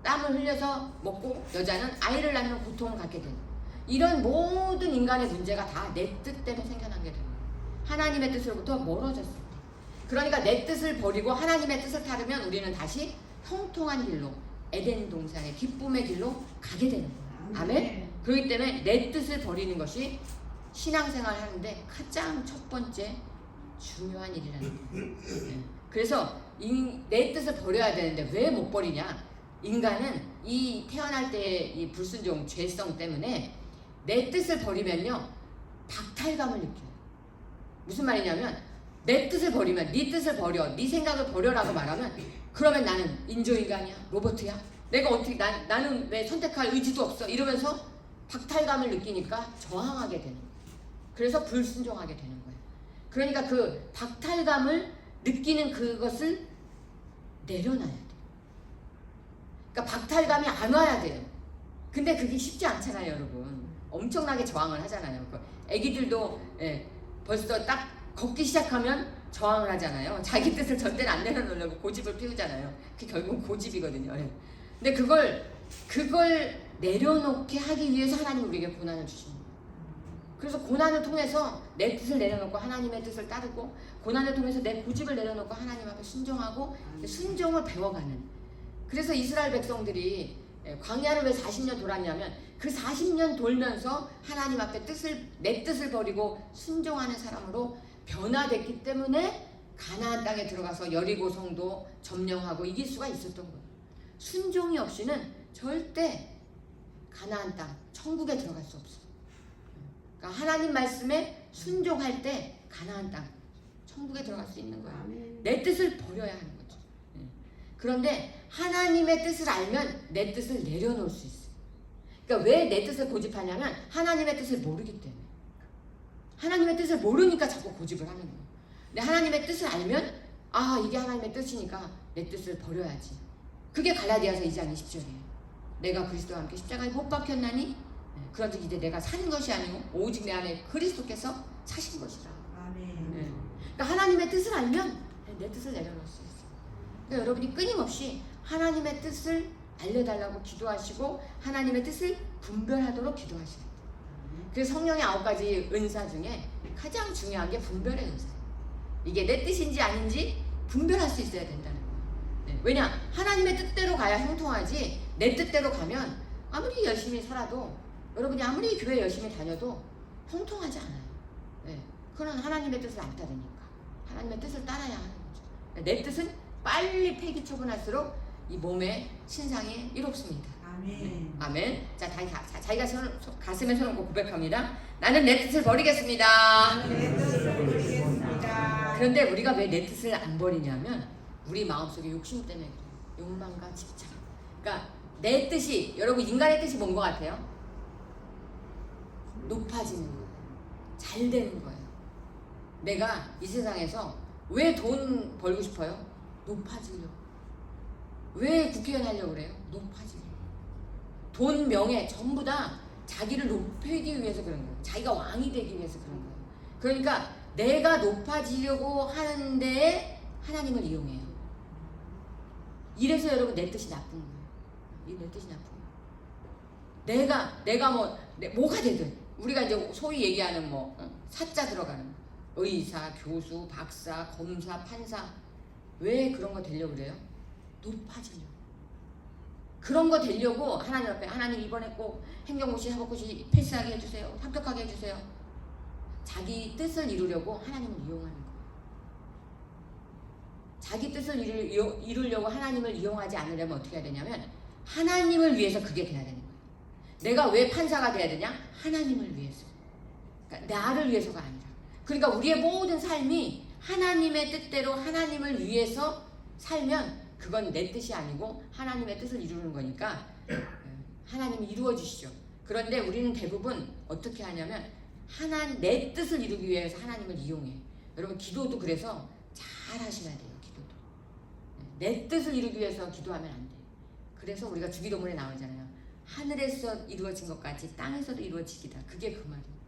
땀을 흘려서 먹고 여자는 아이를 낳는 고통을 갖게 되는, 이런 모든 인간의 문제가 다 내 뜻 때문에 생겨나게 되는 거예요. 하나님의 뜻으로부터 멀어졌을 때. 그러니까 내 뜻을 버리고 하나님의 뜻을 따르면 우리는 다시 형통한 길로, 에덴 동산의 기쁨의 길로 가게 되는 거예요. 아멘? 그렇기 때문에 내 뜻을 버리는 것이 신앙생활 하는데 가장 첫 번째 중요한 일이라는 거예요. 그래서 내 뜻을 버려야 되는데 왜 못 버리냐? 인간은 이 태어날 때의 이 불순종, 죄성 때문에 내 뜻을 버리면요 박탈감을 느껴요. 무슨 말이냐면 내 뜻을 버리면 네 뜻을 버려, 네 생각을 버려라고 말하면 그러면 나는 인조인간이야, 로봇이야. 내가 어떻게 나는 왜 선택할 의지도 없어 이러면서 박탈감을 느끼니까 저항하게 되는 거예요. 그래서 불순종하게 되는 거예요. 그러니까 그 박탈감을 느끼는 그것을 내려놔야 돼요. 그러니까 박탈감이 안 와야 돼요. 근데 그게 쉽지 않잖아요, 여러분. 엄청나게 저항을 하잖아요. 애기들도 벌써 딱 걷기 시작하면 저항을 하잖아요. 자기 뜻을 절대로 안 내려놓으려고 고집을 피우잖아요. 그게 결국 고집이거든요. 근데 그걸 내려놓게 하기 위해서 하나님 우리에게 고난을 주시는 거예요. 그래서 고난을 통해서 내 뜻을 내려놓고 하나님의 뜻을 따르고, 고난을 통해서 내 고집을 내려놓고 하나님 앞에 순종하고 순종을 배워가는. 그래서 이스라엘 백성들이 광야를 왜 40년 돌았냐면 그 40년 돌면서 하나님 앞에 내 뜻을 버리고 순종하는 사람으로 변화됐기 때문에 가나안 땅에 들어가서 여리고 성도 점령하고 이길 수가 있었던 거예요. 순종이 없이는 절대 가나안 땅, 천국에 들어갈 수 없어요. 그러니까 하나님 말씀에 순종할 때 가나안 땅, 천국에 들어갈 수 있는 거예요. 내 뜻을 버려야 하는 거죠. 그런데 하나님의 뜻을 알면 내 뜻을 내려놓을 수 있어요. 그러니까 왜 내 뜻을 고집하냐면 하나님의 뜻을 모르기 때문에. 하나님의 뜻을 모르니까 자꾸 고집을 하는 거예요. 근데 하나님의 뜻을 알면 이게 하나님의 뜻이니까 내 뜻을 버려야지. 그게 갈라디아서 2장 20절이에요. 내가 그리스도와 함께 십자가에 못 박혔나니 그런즉 이제 내가 산 것이 아니고 오직 내 안에 그리스도께서 사신 것이라. 아멘. 그러니까 하나님의 뜻을 알면 내 뜻을 내려놓을 수 있어요. 그러니까 여러분이 끊임없이 하나님의 뜻을 알려달라고 기도하시고 하나님의 뜻을 분별하도록 기도하셔야 돼요. 그래서 성령의 9가지 은사 중에 가장 중요한 게 분별의 은사예요. 이게 내 뜻인지 아닌지 분별할 수 있어야 된다는 거예요. 왜냐? 하나님의 뜻대로 가야 형통하지 내 뜻대로 가면 아무리 열심히 살아도, 여러분이 아무리 교회 열심히 다녀도 형통하지 않아요. 그건 하나님의 뜻을 안 따르니까. 하나님의 뜻을 따라야 하는 거죠. 내 뜻은 빨리 폐기 처분할수록 이 몸의 신상이 이롭습니다. 아멘. 아멘. 자, 자기가 가슴에 손을 얹고 고백합니다. 나는 내 뜻을 버리겠습니다. 내 뜻을 버리겠습니다. 그런데 우리가 왜 내 뜻을 안 버리냐면 우리 마음속에 욕심 때문에 그래요. 욕망과 집착. 그러니까 내 뜻이, 여러분 인간의 뜻이 뭔 것 같아요? 높아지는 거예요. 잘 되는 거예요. 내가 이 세상에서 왜 돈 벌고 싶어요? 높아지려고. 왜 국회의원 하려고 그래요? 높아지려고. 돈, 명예 전부 다 자기를 높이기 위해서 그런 거예요. 자기가 왕이 되기 위해서 그런 거예요. 그러니까 내가 높아지려고 하는데 하나님을 이용해요. 이래서 여러분 내 뜻이 나쁜 거예요. 이 내 뜻이 나쁜 거예요. 내가 뭐가 되든 우리가 이제 소위 얘기하는 사자 들어가는 거. 의사, 교수, 박사, 검사, 판사. 왜 그런 거 되려고 그래요? 높아지려고. 그런 거 되려고 하나님 앞에, 하나님 이번에 꼭 행정고시, 사법고시 패스하게 해주세요. 합격하게 해주세요. 자기 뜻을 이루려고 하나님을 이용하는 거예요. 자기 뜻을 이루려고 하나님을 이용하지 않으려면 어떻게 해야 되냐면 하나님을 위해서 그게 돼야 되는 거예요. 내가 왜 판사가 돼야 되냐? 하나님을 위해서. 그러니까 나를 위해서가 아니라. 그러니까 우리의 모든 삶이 하나님의 뜻대로 하나님을 위해서 살면 그건 내 뜻이 아니고 하나님의 뜻을 이루는 거니까 하나님이 이루어 주시죠. 그런데 우리는 대부분 어떻게 하냐면 내 뜻을 이루기 위해서 하나님을 이용해. 여러분 기도도 그래서 잘 하셔야 돼요. 기도도. 내 뜻을 이루기 위해서 기도하면 안 돼요. 그래서 우리가 주기도문에 나오잖아요. 하늘에서 이루어진 것 같이 땅에서도 이루어지기다. 그게 그 말이에요.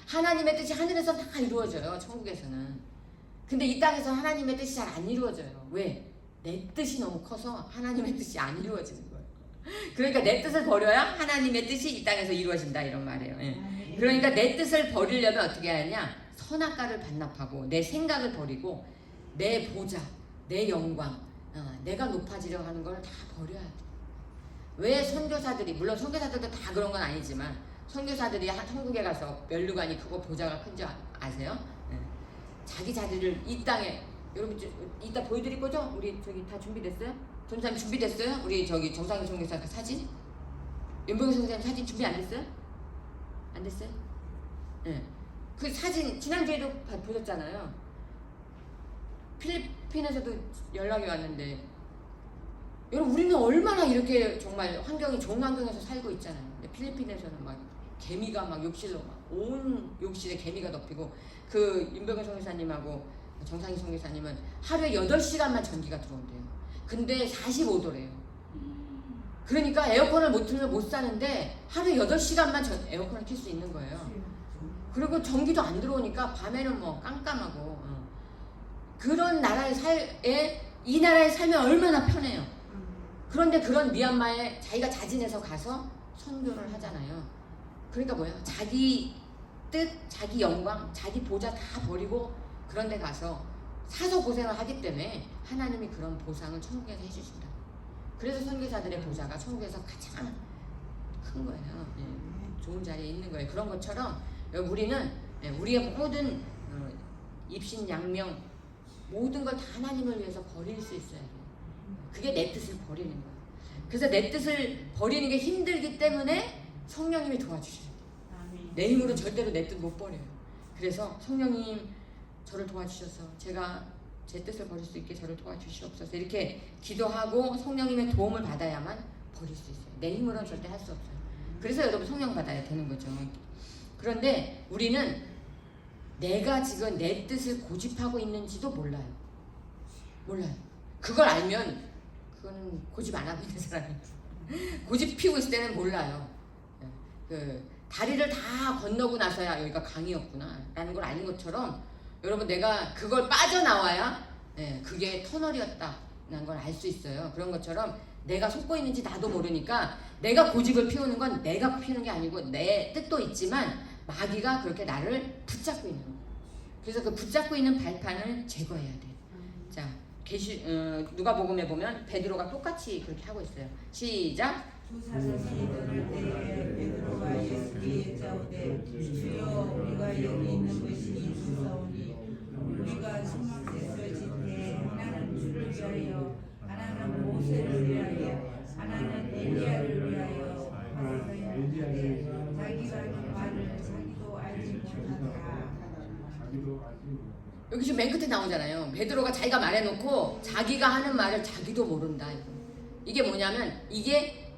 하나님의 뜻이 하늘에서 다 이루어져요. 천국에서는. 근데 이 땅에서 하나님의 뜻이 잘 안 이루어져요. 왜? 내 뜻이 너무 커서 하나님의 뜻이 안 이루어지는 거예요. 그러니까 내 뜻을 버려야 하나님의 뜻이 이 땅에서 이루어진다 이런 말이에요. 그러니까 내 뜻을 버리려면 어떻게 해야 하냐? 선악과를 반납하고 내 생각을 버리고 내 보자, 내 영광, 내가 높아지려고 하는 걸 다 버려야 돼. 왜 선교사들이, 물론 선교사들도 다 그런 건 아니지만 선교사들이 천국에 가서 면류관이 크고 보좌가 큰지 아세요? 네. 자기 자리를 이 땅에, 여러분 이따 보여드릴 거죠? 우리 저기 다 준비됐어요? 전사님 준비됐어요? 우리 저기 정상희 선교사 그 사진? 연봉희 선생님 사진 준비 안 됐어요? 안 됐어요? 네. 그 사진 지난주에도 보셨잖아요. 필리핀에서도 연락이 왔는데, 여러분 우리는 얼마나 이렇게 정말 환경이 좋은 환경에서 살고 있잖아요. 근데 필리핀에서는 막 개미가 막 욕실로 막 온 욕실에 개미가 덮이고, 그 윤병현 선교사님하고 정상희 선교사님은 하루에 8시간만 전기가 들어온대요. 근데 45도래요. 그러니까 에어컨을 못 틀면 못 사는데 하루에 8시간만 에어컨을 켤 수 있는 거예요. 그리고 전기도 안 들어오니까 밤에는 뭐 깜깜하고, 그런 나라에 이 나라에 살면 얼마나 편해요. 그런데 그런 미얀마에 자기가 자진해서 가서 선교를 하잖아요. 그러니까 뭐예요? 자기 뜻, 자기 영광, 자기 보좌 다 버리고 그런 데 가서 사서 고생을 하기 때문에 하나님이 그런 보상을 천국에서 해주신다. 그래서 선교사들의 보좌가 천국에서 가장 큰 거예요. 예, 좋은 자리에 있는 거예요. 그런 것처럼 우리는 우리의 모든 입신, 양명, 모든 걸 다 하나님을 위해서 버릴 수 있어야 돼요. 그게 내 뜻을 버리는 거예요. 그래서 내 뜻을 버리는 게 힘들기 때문에 성령님이 도와주셔야 돼요. 내 힘으로 절대로 내 뜻 못 버려요. 그래서 성령님 저를 도와주셔서 제가 제 뜻을 버릴 수 있게 저를 도와주시옵소서, 이렇게 기도하고 성령님의 도움을 받아야만 버릴 수 있어요. 내 힘으로는 절대 할 수 없어요. 그래서 여러분 성령 받아야 되는 거죠. 그런데 우리는 내가 지금 내 뜻을 고집하고 있는지도 몰라요. 그걸 알면 그거는 고집 안 하고 있는 사람이에요. 고집 피우고 있을 때는 몰라요. 그 다리를 다 건너고 나서야 여기가 강이었구나 라는 걸 아는 것처럼, 여러분 내가 그걸 빠져나와야 그게 터널이었다는 걸 알 수 있어요. 그런 것처럼 내가 속고 있는지 나도 모르니까 내가 고집을 피우는 건 내가 피우는 게 아니고 내 뜻도 있지만 마귀가 그렇게 나를 붙잡고 있는 거예요. 그래서 그 붙잡고 있는 발판을 제거해야 돼요. 자, 누가복음에 보면 베드로가 똑같이 그렇게 하고 있어요. 시작. 주사선이 떠날 때에 베드로가 예수께 여짜오되 주여 우리가 여기 있는 것이 주사오니 우리가 소망에서 짓되 하나는 주를 위하여 하나는 모세를 위하여 하나는 엘리야를 위하여 하소서. 자기가 하는 말을 자기도 알지 못하더라. 여기 지금 맨 끝에 나오잖아요. 베드로가 자기가 말해놓고 자기가 하는 말을 자기도 모른다. 이게 뭐냐면 이게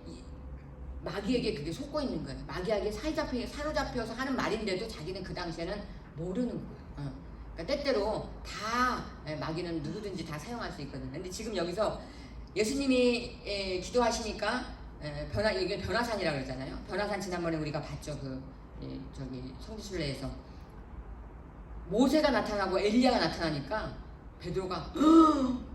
마귀에게 그게 속고 있는 거예요. 마귀에게 사로잡혀서 하는 말인데도 자기는 그 당시에는 모르는 거예요. 그러니까 때때로 다 마귀는 누구든지 다 사용할 수 있거든요. 근데 지금 여기서 예수님이 기도하시니까 이게 변화산이라고 그러잖아요. 변화산 지난번에 우리가 봤죠. 저기 성지순례에서 모세가 나타나고 엘리야가 나타나니까 베드로가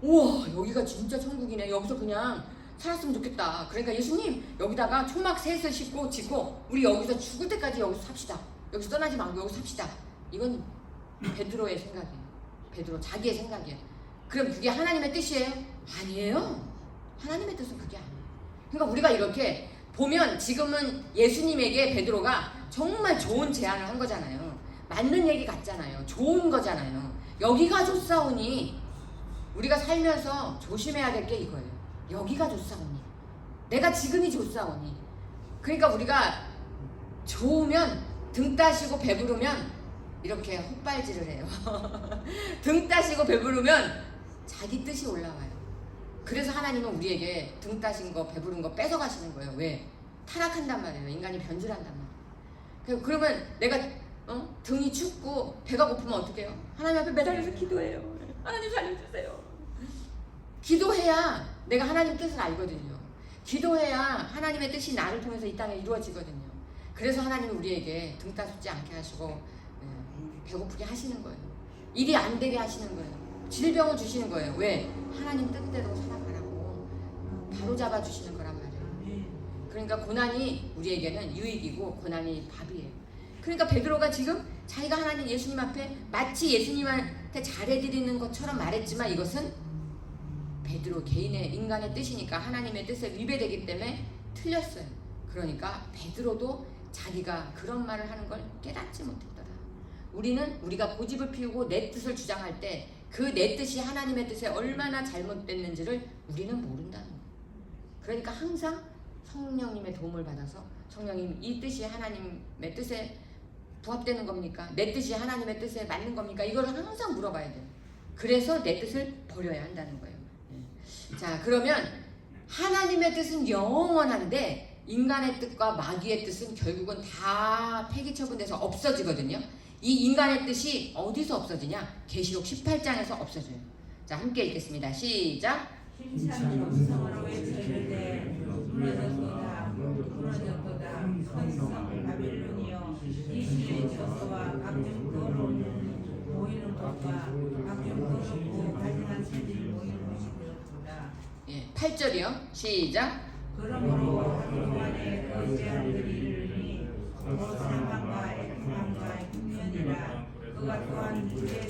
우와 여기가 진짜 천국이네. 여기서 그냥 살았으면 좋겠다. 그러니까 예수님 여기다가 초막 셋을 짓고 우리 여기서 죽을 때까지 여기서 삽시다. 여기서 떠나지 말고 여기서 삽시다. 이건 베드로의 생각이에요. 베드로 자기의 생각이에요. 그럼 그게 하나님의 뜻이에요? 아니에요. 하나님의 뜻은 그게 아니에요. 그러니까 우리가 이렇게 보면 지금은 예수님에게 베드로가 정말 좋은 제안을 한 거잖아요. 맞는 얘기 같잖아요. 좋은 거잖아요. 여기가 좋사오니 우리가 살면서 조심해야 될 게 이거예요. 여기가 좋사오니 내가 지금이 좋사오니. 그러니까 우리가 좋으면 등 따시고 배부르면 이렇게 헛발질을 해요. 등 따시고 배부르면 자기 뜻이 올라와요. 그래서 하나님은 우리에게 등 따신 거 배부른 거 뺏어가시는 거예요. 왜? 타락한단 말이에요. 인간이 변질한단 말이에요. 그러면 내가 등이 춥고 배가 고프면 어떻게 해요? 하나님 앞에 매달려서 기도해요. 하나님 살려주세요. 기도해야 내가 하나님 뜻을 알거든요. 기도해야 하나님의 뜻이 나를 통해서 이 땅에 이루어지거든요. 그래서 하나님은 우리에게 등 따숩지 않게 하시고 배고프게 하시는 거예요. 일이 안 되게 하시는 거예요. 질병을 주시는 거예요. 왜? 하나님 뜻대로 살아가라고 바로 잡아주시는 거란 말이에요. 그러니까 고난이 우리에게는 유익이고 고난이 밥이에요. 그러니까 베드로가 지금 자기가 하나님 예수님 앞에 마치 예수님한테 잘해드리는 것처럼 말했지만 이것은 베드로 개인의 인간의 뜻이니까 하나님의 뜻에 위배되기 때문에 틀렸어요. 그러니까 베드로도 자기가 그런 말을 하는 걸 깨닫지 못했더라. 우리가 고집을 피우고 내 뜻을 주장할 때 그 내 뜻이 하나님의 뜻에 얼마나 잘못됐는지를 우리는 모른다는 거예요. 그러니까 항상 성령님의 도움을 받아서 성령님 이 뜻이 하나님의 뜻에 부합되는 겁니까? 내 뜻이 하나님의 뜻에 맞는 겁니까? 이걸 항상 물어봐야 돼요. 그래서 내 뜻을 버려야 한다는 거예요. 자, 그러면 하나님의 뜻은 영원한데 인간의 뜻과 마귀의 뜻은 결국은 다 폐기 처분돼서 없어지거든요. 이 인간의 뜻이 어디서 없어지냐? 계시록 18장에서 없어져요. 자, 함께 읽겠습니다. 시작. 힘찬 음성으로 외치는데 무너졌도다 무너졌도다 큰 성 바벨론이여 이 시의 저서와 각종 더러운 모이는 것과 각종 더럽고 가증한 소리 모이는 것이 되었도다. 8절이요. 시작. 그러므로 한동안에 그 제안들이 이르니 곧 사망과 애통함과 흉년이라 그가 또한 물의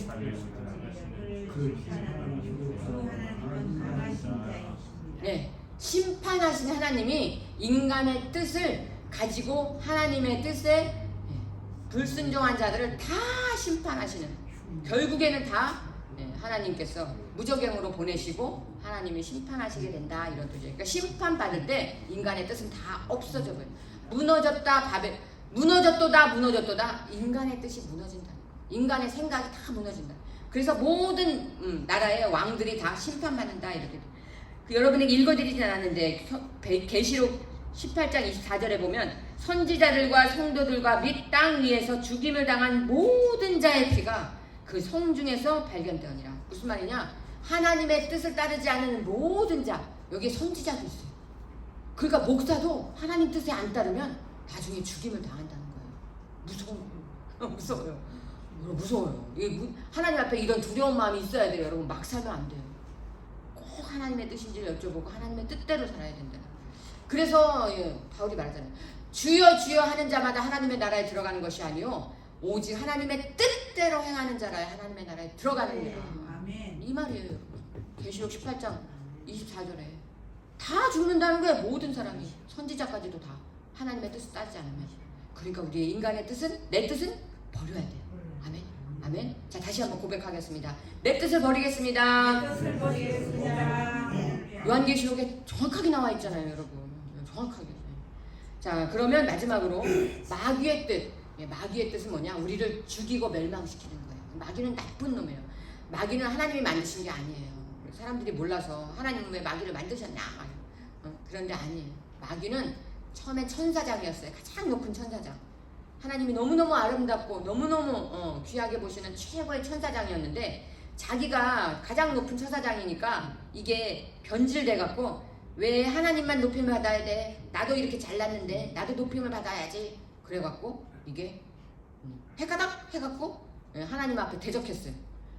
그를 심판하는 주 하나님은 강하신 자이십니다. 심판하신 하나님이 인간의 뜻을 가지고 하나님의 뜻에 불순종한 자들을 다 심판하시는, 결국에는 다 하나님께서 무저갱으로 보내시고 하나님이 심판하시게 된다, 이런 뜻이에요. 그러니까 심판받을 때 인간의 뜻은 다 없어져 버려요. 무너졌도다 인간의 뜻이 무너진다. 인간의 생각이 다 무너진다. 그래서 모든 나라의 왕들이 다 심판받는다, 이렇게. 여러분에게 읽어드리진 않았는데 계시록 18장 24절에 보면 선지자들과 성도들과 및 땅 위에서 죽임을 당한 모든 자의 피가 그 성 중에서 발견되었니라. 무슨 말이냐? 하나님의 뜻을 따르지 않는 모든 자, 여기에 선지자도 있어요. 그러니까 목사도 하나님 뜻에 안 따르면 나중에 죽임을 당한다는 거예요. 무서워요. 하나님 앞에 이런 두려운 마음이 있어야 돼요. 여러분, 막 살면 안 돼요. 꼭 하나님의 뜻인지를 여쭤보고 하나님의 뜻대로 살아야 된다. 그래서 바울이 말하잖아요. 주여 주여 하는 자마다 하나님의 나라에 들어가는 것이 아니요 오직 하나님의 뜻대로 행하는 자라야 하나님의 나라에 들어가는 거야. 아멘. 이 말이에요. 계시록 18장 24절에 다 죽는다는 거예요. 모든 사람이, 선지자까지도 다 하나님의 뜻을 따르지 않으면. 그러니까 우리의 인간의 뜻은, 내 뜻은 버려야 돼요. 아멘. 아멘. 자, 다시 한번 고백하겠습니다. 내 뜻을 버리겠습니다. 내 뜻을 버리겠습니다. 요한계시록에 정확하게 나와 있잖아요, 여러분. 정확하게. 자, 그러면 마지막으로 마귀의 뜻. 마귀의 뜻은 뭐냐? 우리를 죽이고 멸망시키는 거예요. 마귀는 나쁜 놈이에요. 마귀는 하나님이 만드신 게 아니에요. 사람들이 몰라서 하나님은 왜 마귀를 만드셨냐? 그런데 아니에요. 마귀는 처음에 천사장이었어요. 가장 높은 천사장. 하나님이 너무너무 아름답고 너무너무 귀하게 보시는 최고의 천사장이었는데 자기가 가장 높은 천사장이니까 이게 변질돼갖고 왜 하나님만 높임을 받아야 돼? 나도 이렇게 잘났는데 나도 높임을 받아야지. 그래갖고 이게 해가닥 해갖고 하나님 앞에 대적했어요.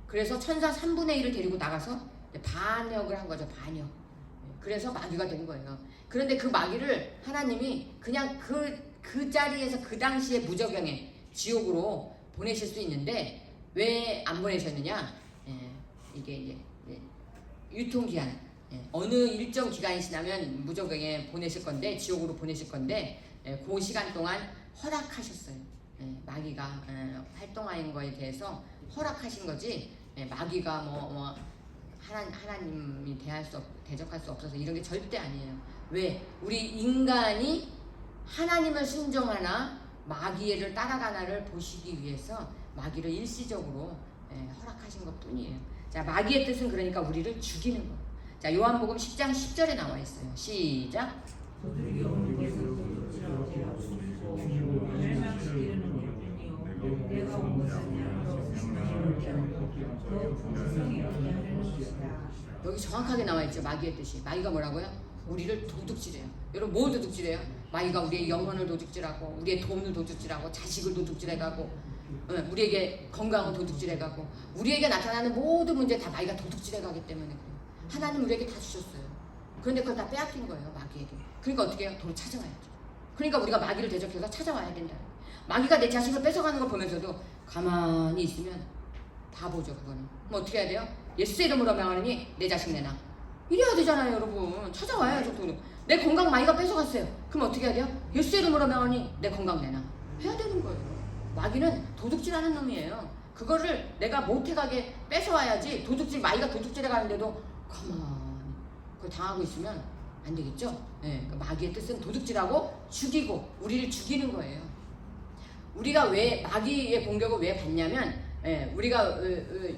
그래서 천사 3분의 1을 데리고 나가서 반역을 한 거죠. 반역. 그래서 마귀가 된 거예요. 그런데 그 마귀를 하나님이 그냥 그 자리에서 그 당시에 무저경에 지옥으로 보내실 수 있는데 왜 안 보내셨느냐? 이게 이제 유통기한, 어느 일정 기간이 지나면 무저경에 보내실 건데, 지옥으로 보내실 건데 그 시간 동안 허락하셨어요. 마귀가 활동하는 거에 대해서 허락하신 거지. 마귀가 하나님이 대적할 수 없어서 이런 게 절대 아니에요. 왜? 우리 인간이 하나님을 순종하나 마귀를 따라가나를 보시기 위해서 마귀를 일시적으로 허락하신 것 뿐이에요. 자, 마귀의 뜻은 그러니까 우리를 죽이는 거. 자, 요한복음 10장 10절에 나와 있어요. 시작. 도둑이 오는 것은 도둑질하고 죽이고 멸망시키는 것뿐이요 내가 온 것은 양으로 생명을 얻게 하고 더 풍성히 얻게 하는 것이다. 여기 정확하게 나와 있죠. 마귀의 뜻이. 마귀가 뭐라고요? 우리를 도둑질해요. 여러분, 뭘 도둑질해요? 마귀가 우리의 영혼을 도둑질하고 우리의 돈을 도둑질하고 자식을 도둑질해가고 우리에게 건강을 도둑질해가고 우리에게 나타나는 모든 문제 다 마귀가 도둑질해가기 때문에 그래요. 하나님 우리에게 다 주셨어요. 그런데 그걸 다 빼앗긴 거예요. 마귀에게. 그러니까 어떻게 해요? 돈을 찾아와야죠. 그러니까 우리가 마귀를 대적해서 찾아와야 된다. 마귀가 내 자식을 뺏어가는 걸 보면서도 가만히 있으면 바보죠. 그거는. 뭐 어떻게 해야 돼요? 예수의 이름으로 명하느니 내 자식 내놔. 이래야 되잖아요, 여러분. 찾아와야죠. 돈을. 내 건강 마귀가 뺏어갔어요. 그럼 어떻게 해야 돼요? 예수 이름으로 명하니 내 건강 내놔. 해야 되는 거예요. 마귀는 도둑질하는 놈이에요. 그거를 내가 못해가게 뺏어와야지. 마귀가 도둑질해 가는데도 가만히 그걸 당하고 있으면 안 되겠죠? 네, 그 마귀의 뜻은 도둑질하고 죽이고 우리를 죽이는 거예요. 우리가 왜 마귀의 공격을 왜 받냐면, 우리가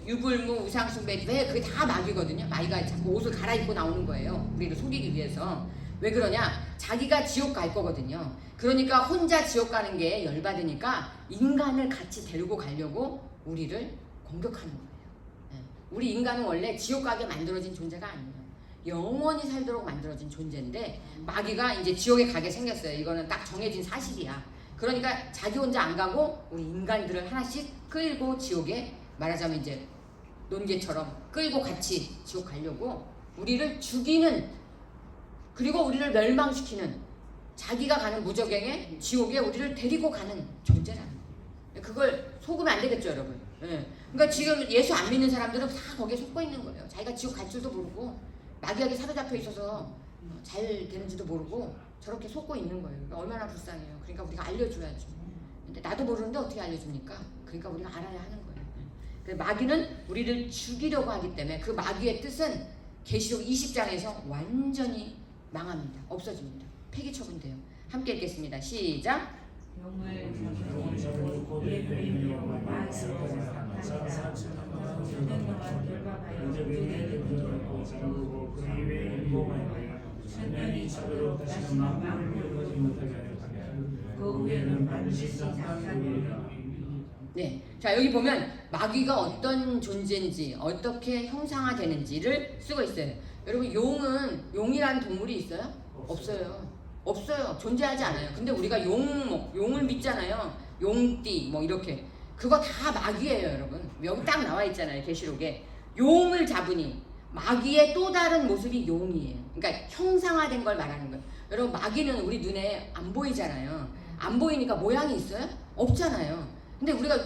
유불무 우상숭배 왜 그게 다 마귀거든요. 마귀가 자꾸 옷을 갈아입고 나오는 거예요. 우리를 속이기 위해서. 왜 그러냐? 자기가 지옥 갈 거거든요. 그러니까 혼자 지옥 가는 게 열받으니까 인간을 같이 데리고 가려고 우리를 공격하는 거예요. 우리 인간은 원래 지옥 가게 만들어진 존재가 아니에요. 영원히 살도록 만들어진 존재인데 마귀가 이제 지옥에 가게 생겼어요. 이거는 딱 정해진 사실이야. 그러니까 자기 혼자 안 가고 우리 인간들을 하나씩 끌고 지옥에, 말하자면 이제 논개처럼 끌고 같이 지옥 가려고 우리를 죽이는, 그리고 우리를 멸망시키는, 자기가 가는 무저갱에 지옥에 우리를 데리고 가는 존재라는 거예요. 그걸 속으면 안 되겠죠, 여러분. 그러니까 지금 예수 안 믿는 사람들은 다 거기에 속고 있는 거예요. 자기가 지옥 갈 줄도 모르고 마귀에게 사로잡혀 있어서 잘 되는지도 모르고 저렇게 속고 있는 거예요. 그러니까 얼마나 불쌍해요. 그러니까 우리가 알려줘야죠. 근데 나도 모르는데 어떻게 알려줍니까? 그러니까 우리가 알아야 하는 거예요. 그래서 마귀는 우리를 죽이려고 하기 때문에 그 마귀의 뜻은 계시록 20장에서 완전히 망합니다. 없어집니다. 폐기 처분돼요. 함께 읽겠습니다. 시작. 용을 저주고 예배이며 말씀을 상하사 천년 동안 돌봐하여 자르고 그 이외에 일곱을 천년이 차도록 다시 만물을 보지 못하게 하여 그 위에는 반드시 장사하리라. 네, 자 여기 보면 마귀가 어떤 존재인지 어떻게 형상화되는지를 쓰고 있어요. 여러분 용이라는 동물이 있어요? 없어요. 없어요. 존재하지 않아요. 근데 우리가 용을 믿잖아요. 용띠 뭐 이렇게. 그거 다 마귀예요, 여러분. 여기 딱 나와 있잖아요, 계시록에. 용을 잡으니 마귀의 또 다른 모습이 용이에요. 그러니까 형상화된 걸 말하는 거예요. 여러분 마귀는 우리 눈에 안 보이잖아요. 안 보이니까 모양이 있어요? 없잖아요. 근데 우리가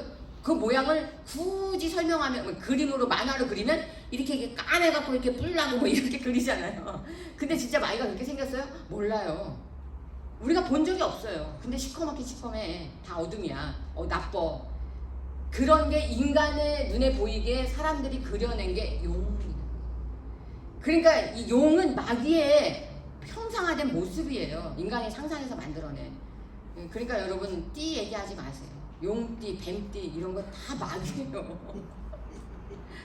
그 모양을 굳이 설명하면, 뭐 그림으로 만화로 그리면 이렇게 까매갖고 이렇게 뿔나고 뭐 이렇게 그리잖아요. 근데 진짜 마귀가 그렇게 생겼어요? 몰라요. 우리가 본 적이 없어요. 근데 시커멓게 시커매. 다 어둠이야. 나빠. 그런 게 인간의 눈에 보이게 사람들이 그려낸 게 용입니다. 그러니까 이 용은 마귀의 형상화된 모습이에요. 인간이 상상해서 만들어낸. 그러니까 여러분 띠 얘기하지 마세요. 용띠, 뱀띠 이런 거 다 마귀예요.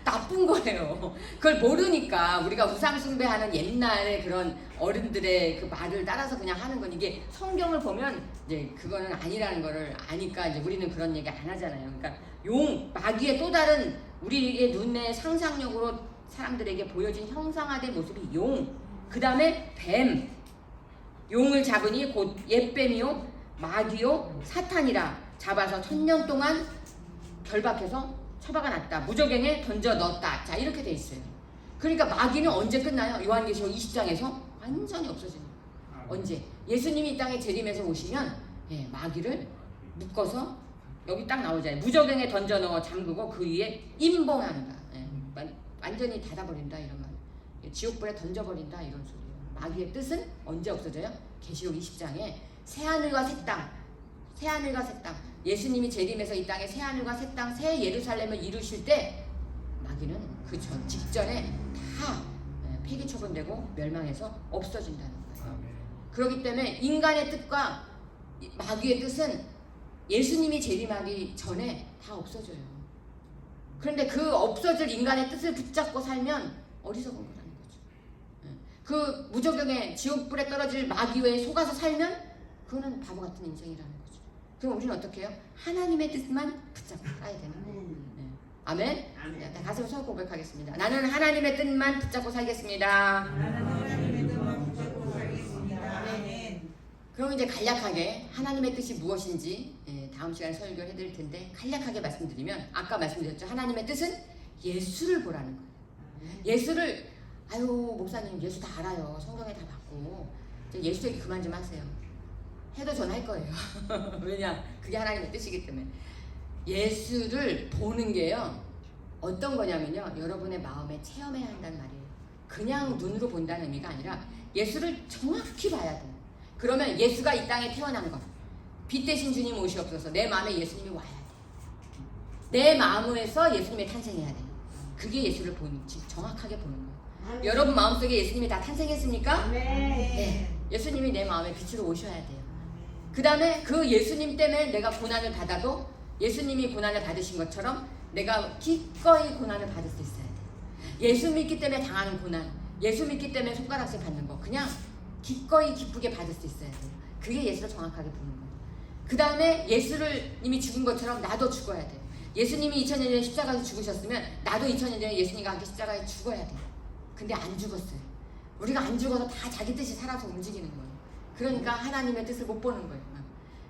나쁜 거예요. 그걸 모르니까 우리가 우상숭배하는 옛날에 그런 어른들의 그 말을 따라서 그냥 하는 건, 이게 성경을 보면 이제 그거는 아니라는 거를 아니까 이제 우리는 그런 얘기 안 하잖아요. 그러니까 마귀의 또 다른 우리의 눈의 상상력으로 사람들에게 보여진 형상화된 모습이 용. 그 다음에 뱀. 용을 잡으니 곧 옛뱀이요 마귀요 사탄이라 잡아서 1000년 동안 결박해서 처박아 놨다. 무저갱에 던져 넣었다. 자, 이렇게 돼 있어요. 그러니까 마귀는 언제 끝나요? 요한계시록 20장에서 완전히 없어집니다. 언제? 예수님이 이 땅에 재림해서 오시면 마귀를 묶어서 여기 딱 나오잖아요. 무저갱에 던져 넣어 잠그고 그 위에 임봉한다. 완전히 닫아버린다 이런 말. 지옥불에 던져버린다 이런 소리예요. 마귀의 뜻은 언제 없어져요? 계시록 20장에 새하늘과 새 땅. 새하늘과 새 땅. 예수님이 재림해서 이 땅에 새하늘과 새 땅, 새 예루살렘을 이루실 때 마귀는 그 직전에 다 폐기 처분되고 멸망해서 없어진다는 거예요. 그렇기 때문에 인간의 뜻과 마귀의 뜻은 예수님이 재림하기 전에 다 없어져요. 그런데 그 없어질 인간의 뜻을 붙잡고 살면 어리석은 거라는 거죠. 그 무저갱에 지옥불에 떨어질 마귀에 속아서 살면 그거는 바보 같은 인생이라는 거죠. 그럼 우리는 어떻게 해요? 하나님의 뜻만 붙잡고 살아야 되는 거예요. 아멘? 네, 가슴 서 고백하겠습니다. 나는 하나님의 뜻만 붙잡고 살겠습니다. 나는 하나님의 뜻만 붙잡고 살겠습니다. 아멘. 그럼 이제 간략하게 하나님의 뜻이 무엇인지 다음 시간에 설교를 해드릴 텐데, 간략하게 말씀드리면 아까 말씀드렸죠. 하나님의 뜻은 예수를 보라는 거예요. 예수를, 아유 목사님 예수 다 알아요. 성경에 다 봤고 이제 예수 얘기 그만 좀 하세요. 해도 전 할 거예요. 왜냐? 그게 하나님의 뜻이기 때문에. 예수를 보는 게요 어떤 거냐면요, 여러분의 마음에 체험해야 한다는 말이에요. 그냥 눈으로 본다는 의미가 아니라 예수를 정확히 봐야 돼. 그러면 예수가 이 땅에 태어난 것, 빛 대신 주님 오시옵소서. 내 마음에 예수님이 와야 돼. 내 마음에서 예수님이 탄생해야 돼. 그게 예수를 정확하게 보는 거예요. 여러분 마음속에 예수님이 다 탄생했습니까? 네. 예수님이 내 마음에 빛으로 오셔야 돼요. 그 다음에 그 예수님 때문에 내가 고난을 받아도 예수님이 고난을 받으신 것처럼 내가 기꺼이 고난을 받을 수 있어야 돼. 예수 믿기 때문에 당하는 고난, 예수 믿기 때문에 손가락질 받는 거 그냥 기꺼이 기쁘게 받을 수 있어야 돼요. 그게 예수를 정확하게 보는 거예요. 그 다음에 예수를 이미 죽은 것처럼 나도 죽어야 돼요. 예수님이 2000년 전에 십자가에서 죽으셨으면 나도 2000년 전에 예수님과 함께 십자가에 죽어야 돼요. 근데 안 죽었어요. 우리가 안 죽어서 다 자기 뜻이 살아서 움직이는 거예요. 그러니까 하나님의 뜻을 못 보는 거예요.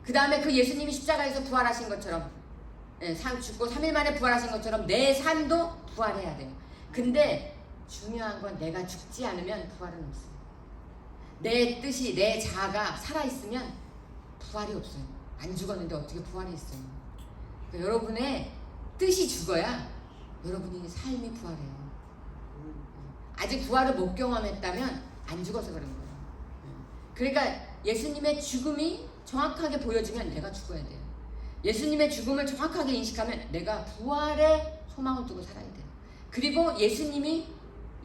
그 다음에 그 예수님이 십자가에서 부활하신 것처럼 죽고 3일 만에 부활하신 것처럼 내 삶도 부활해야 돼요. 근데 중요한 건 내가 죽지 않으면 부활은 없어요. 내 뜻이 내 자아가 살아있으면 부활이 없어요. 안 죽었는데 어떻게 부활이 있어요. 그러니까 여러분의 뜻이 죽어야 여러분이 삶이 부활해요. 아직 부활을 못 경험했다면 안 죽어서 그런 거예요. 그러니까 예수님의 죽음이 정확하게 보여지면 내가 죽어야 돼요. 예수님의 죽음을 정확하게 인식하면 내가 부활의 소망을 두고 살아야 돼요. 그리고 예수님이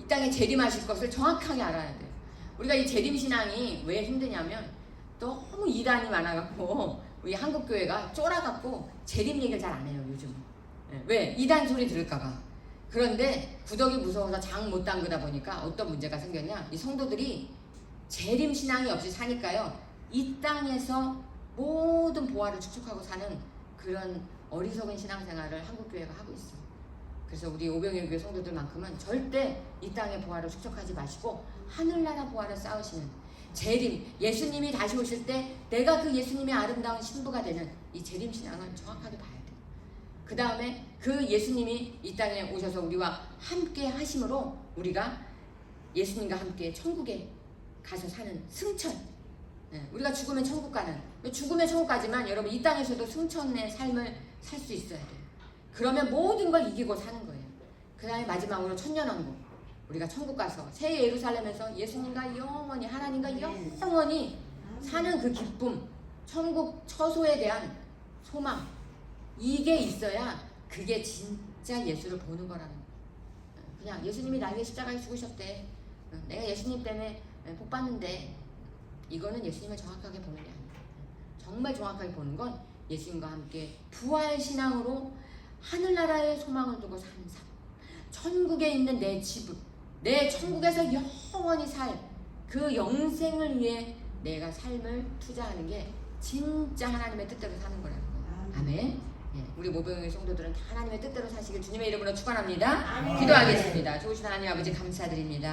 이 땅에 재림하실 것을 정확하게 알아야 돼요. 우리가 이 재림신앙이 왜 힘드냐면 너무 이단이 많아갖고 우리 한국교회가 쫄아갖고 재림 얘기를 잘 안 해요 요즘. 왜? 이단 소리 들을까봐. 그런데 구더기 무서워서 장 못 담그다 보니까 어떤 문제가 생겼냐, 이 성도들이 재림신앙이 없이 사니까요 이 땅에서 모든 보화를 축적하고 사는 그런 어리석은 신앙생활을 한국교회가 하고 있어요. 그래서 우리 오병이교회 성도들만큼은 절대 이 땅의 보화를 축적하지 마시고 하늘나라 보화를 쌓으시는 재림, 예수님이 다시 오실 때 내가 그 예수님의 아름다운 신부가 되는 이 재림신앙을 정확하게 봐야 돼요. 그 다음에 그 예수님이 이 땅에 오셔서 우리와 함께 하심으로 우리가 예수님과 함께 천국에 가서 사는 승천, 우리가 죽으면 천국 가는, 죽으면 천국 가지만 여러분 이 땅에서도 승천의 삶을 살 수 있어야 돼요. 그러면 모든 걸 이기고 사는 거예요. 그 다음에 마지막으로 천년왕국, 우리가 천국 가서 새 예루살렘에서 예수님과 영원히, 하나님과 영원히 사는 그 기쁨, 천국 처소에 대한 소망, 이게 있어야 그게 진짜 예수를 보는 거라는 거예요. 그냥 예수님이 나에게 십자가에 죽으셨대, 내가 예수님 때문에 복 받는데, 이거는 예수님을 정확하게 보는 게 아니에요. 정말 정확하게 보는 건 예수님과 함께 부활신앙으로 하늘나라의 소망을 두고 사는 삶, 천국에 있는 내 집을, 내 천국에서 영원히 살 그 영생을 위해 내가 삶을 투자하는 게 진짜 하나님의 뜻대로 사는 거라는 거예요. 아멘. 우리 모병의 성도들은 다 하나님의 뜻대로 사시길 주님의 이름으로 축원합니다. 기도하겠습니다. 좋으신 하나님 아버지 감사드립니다.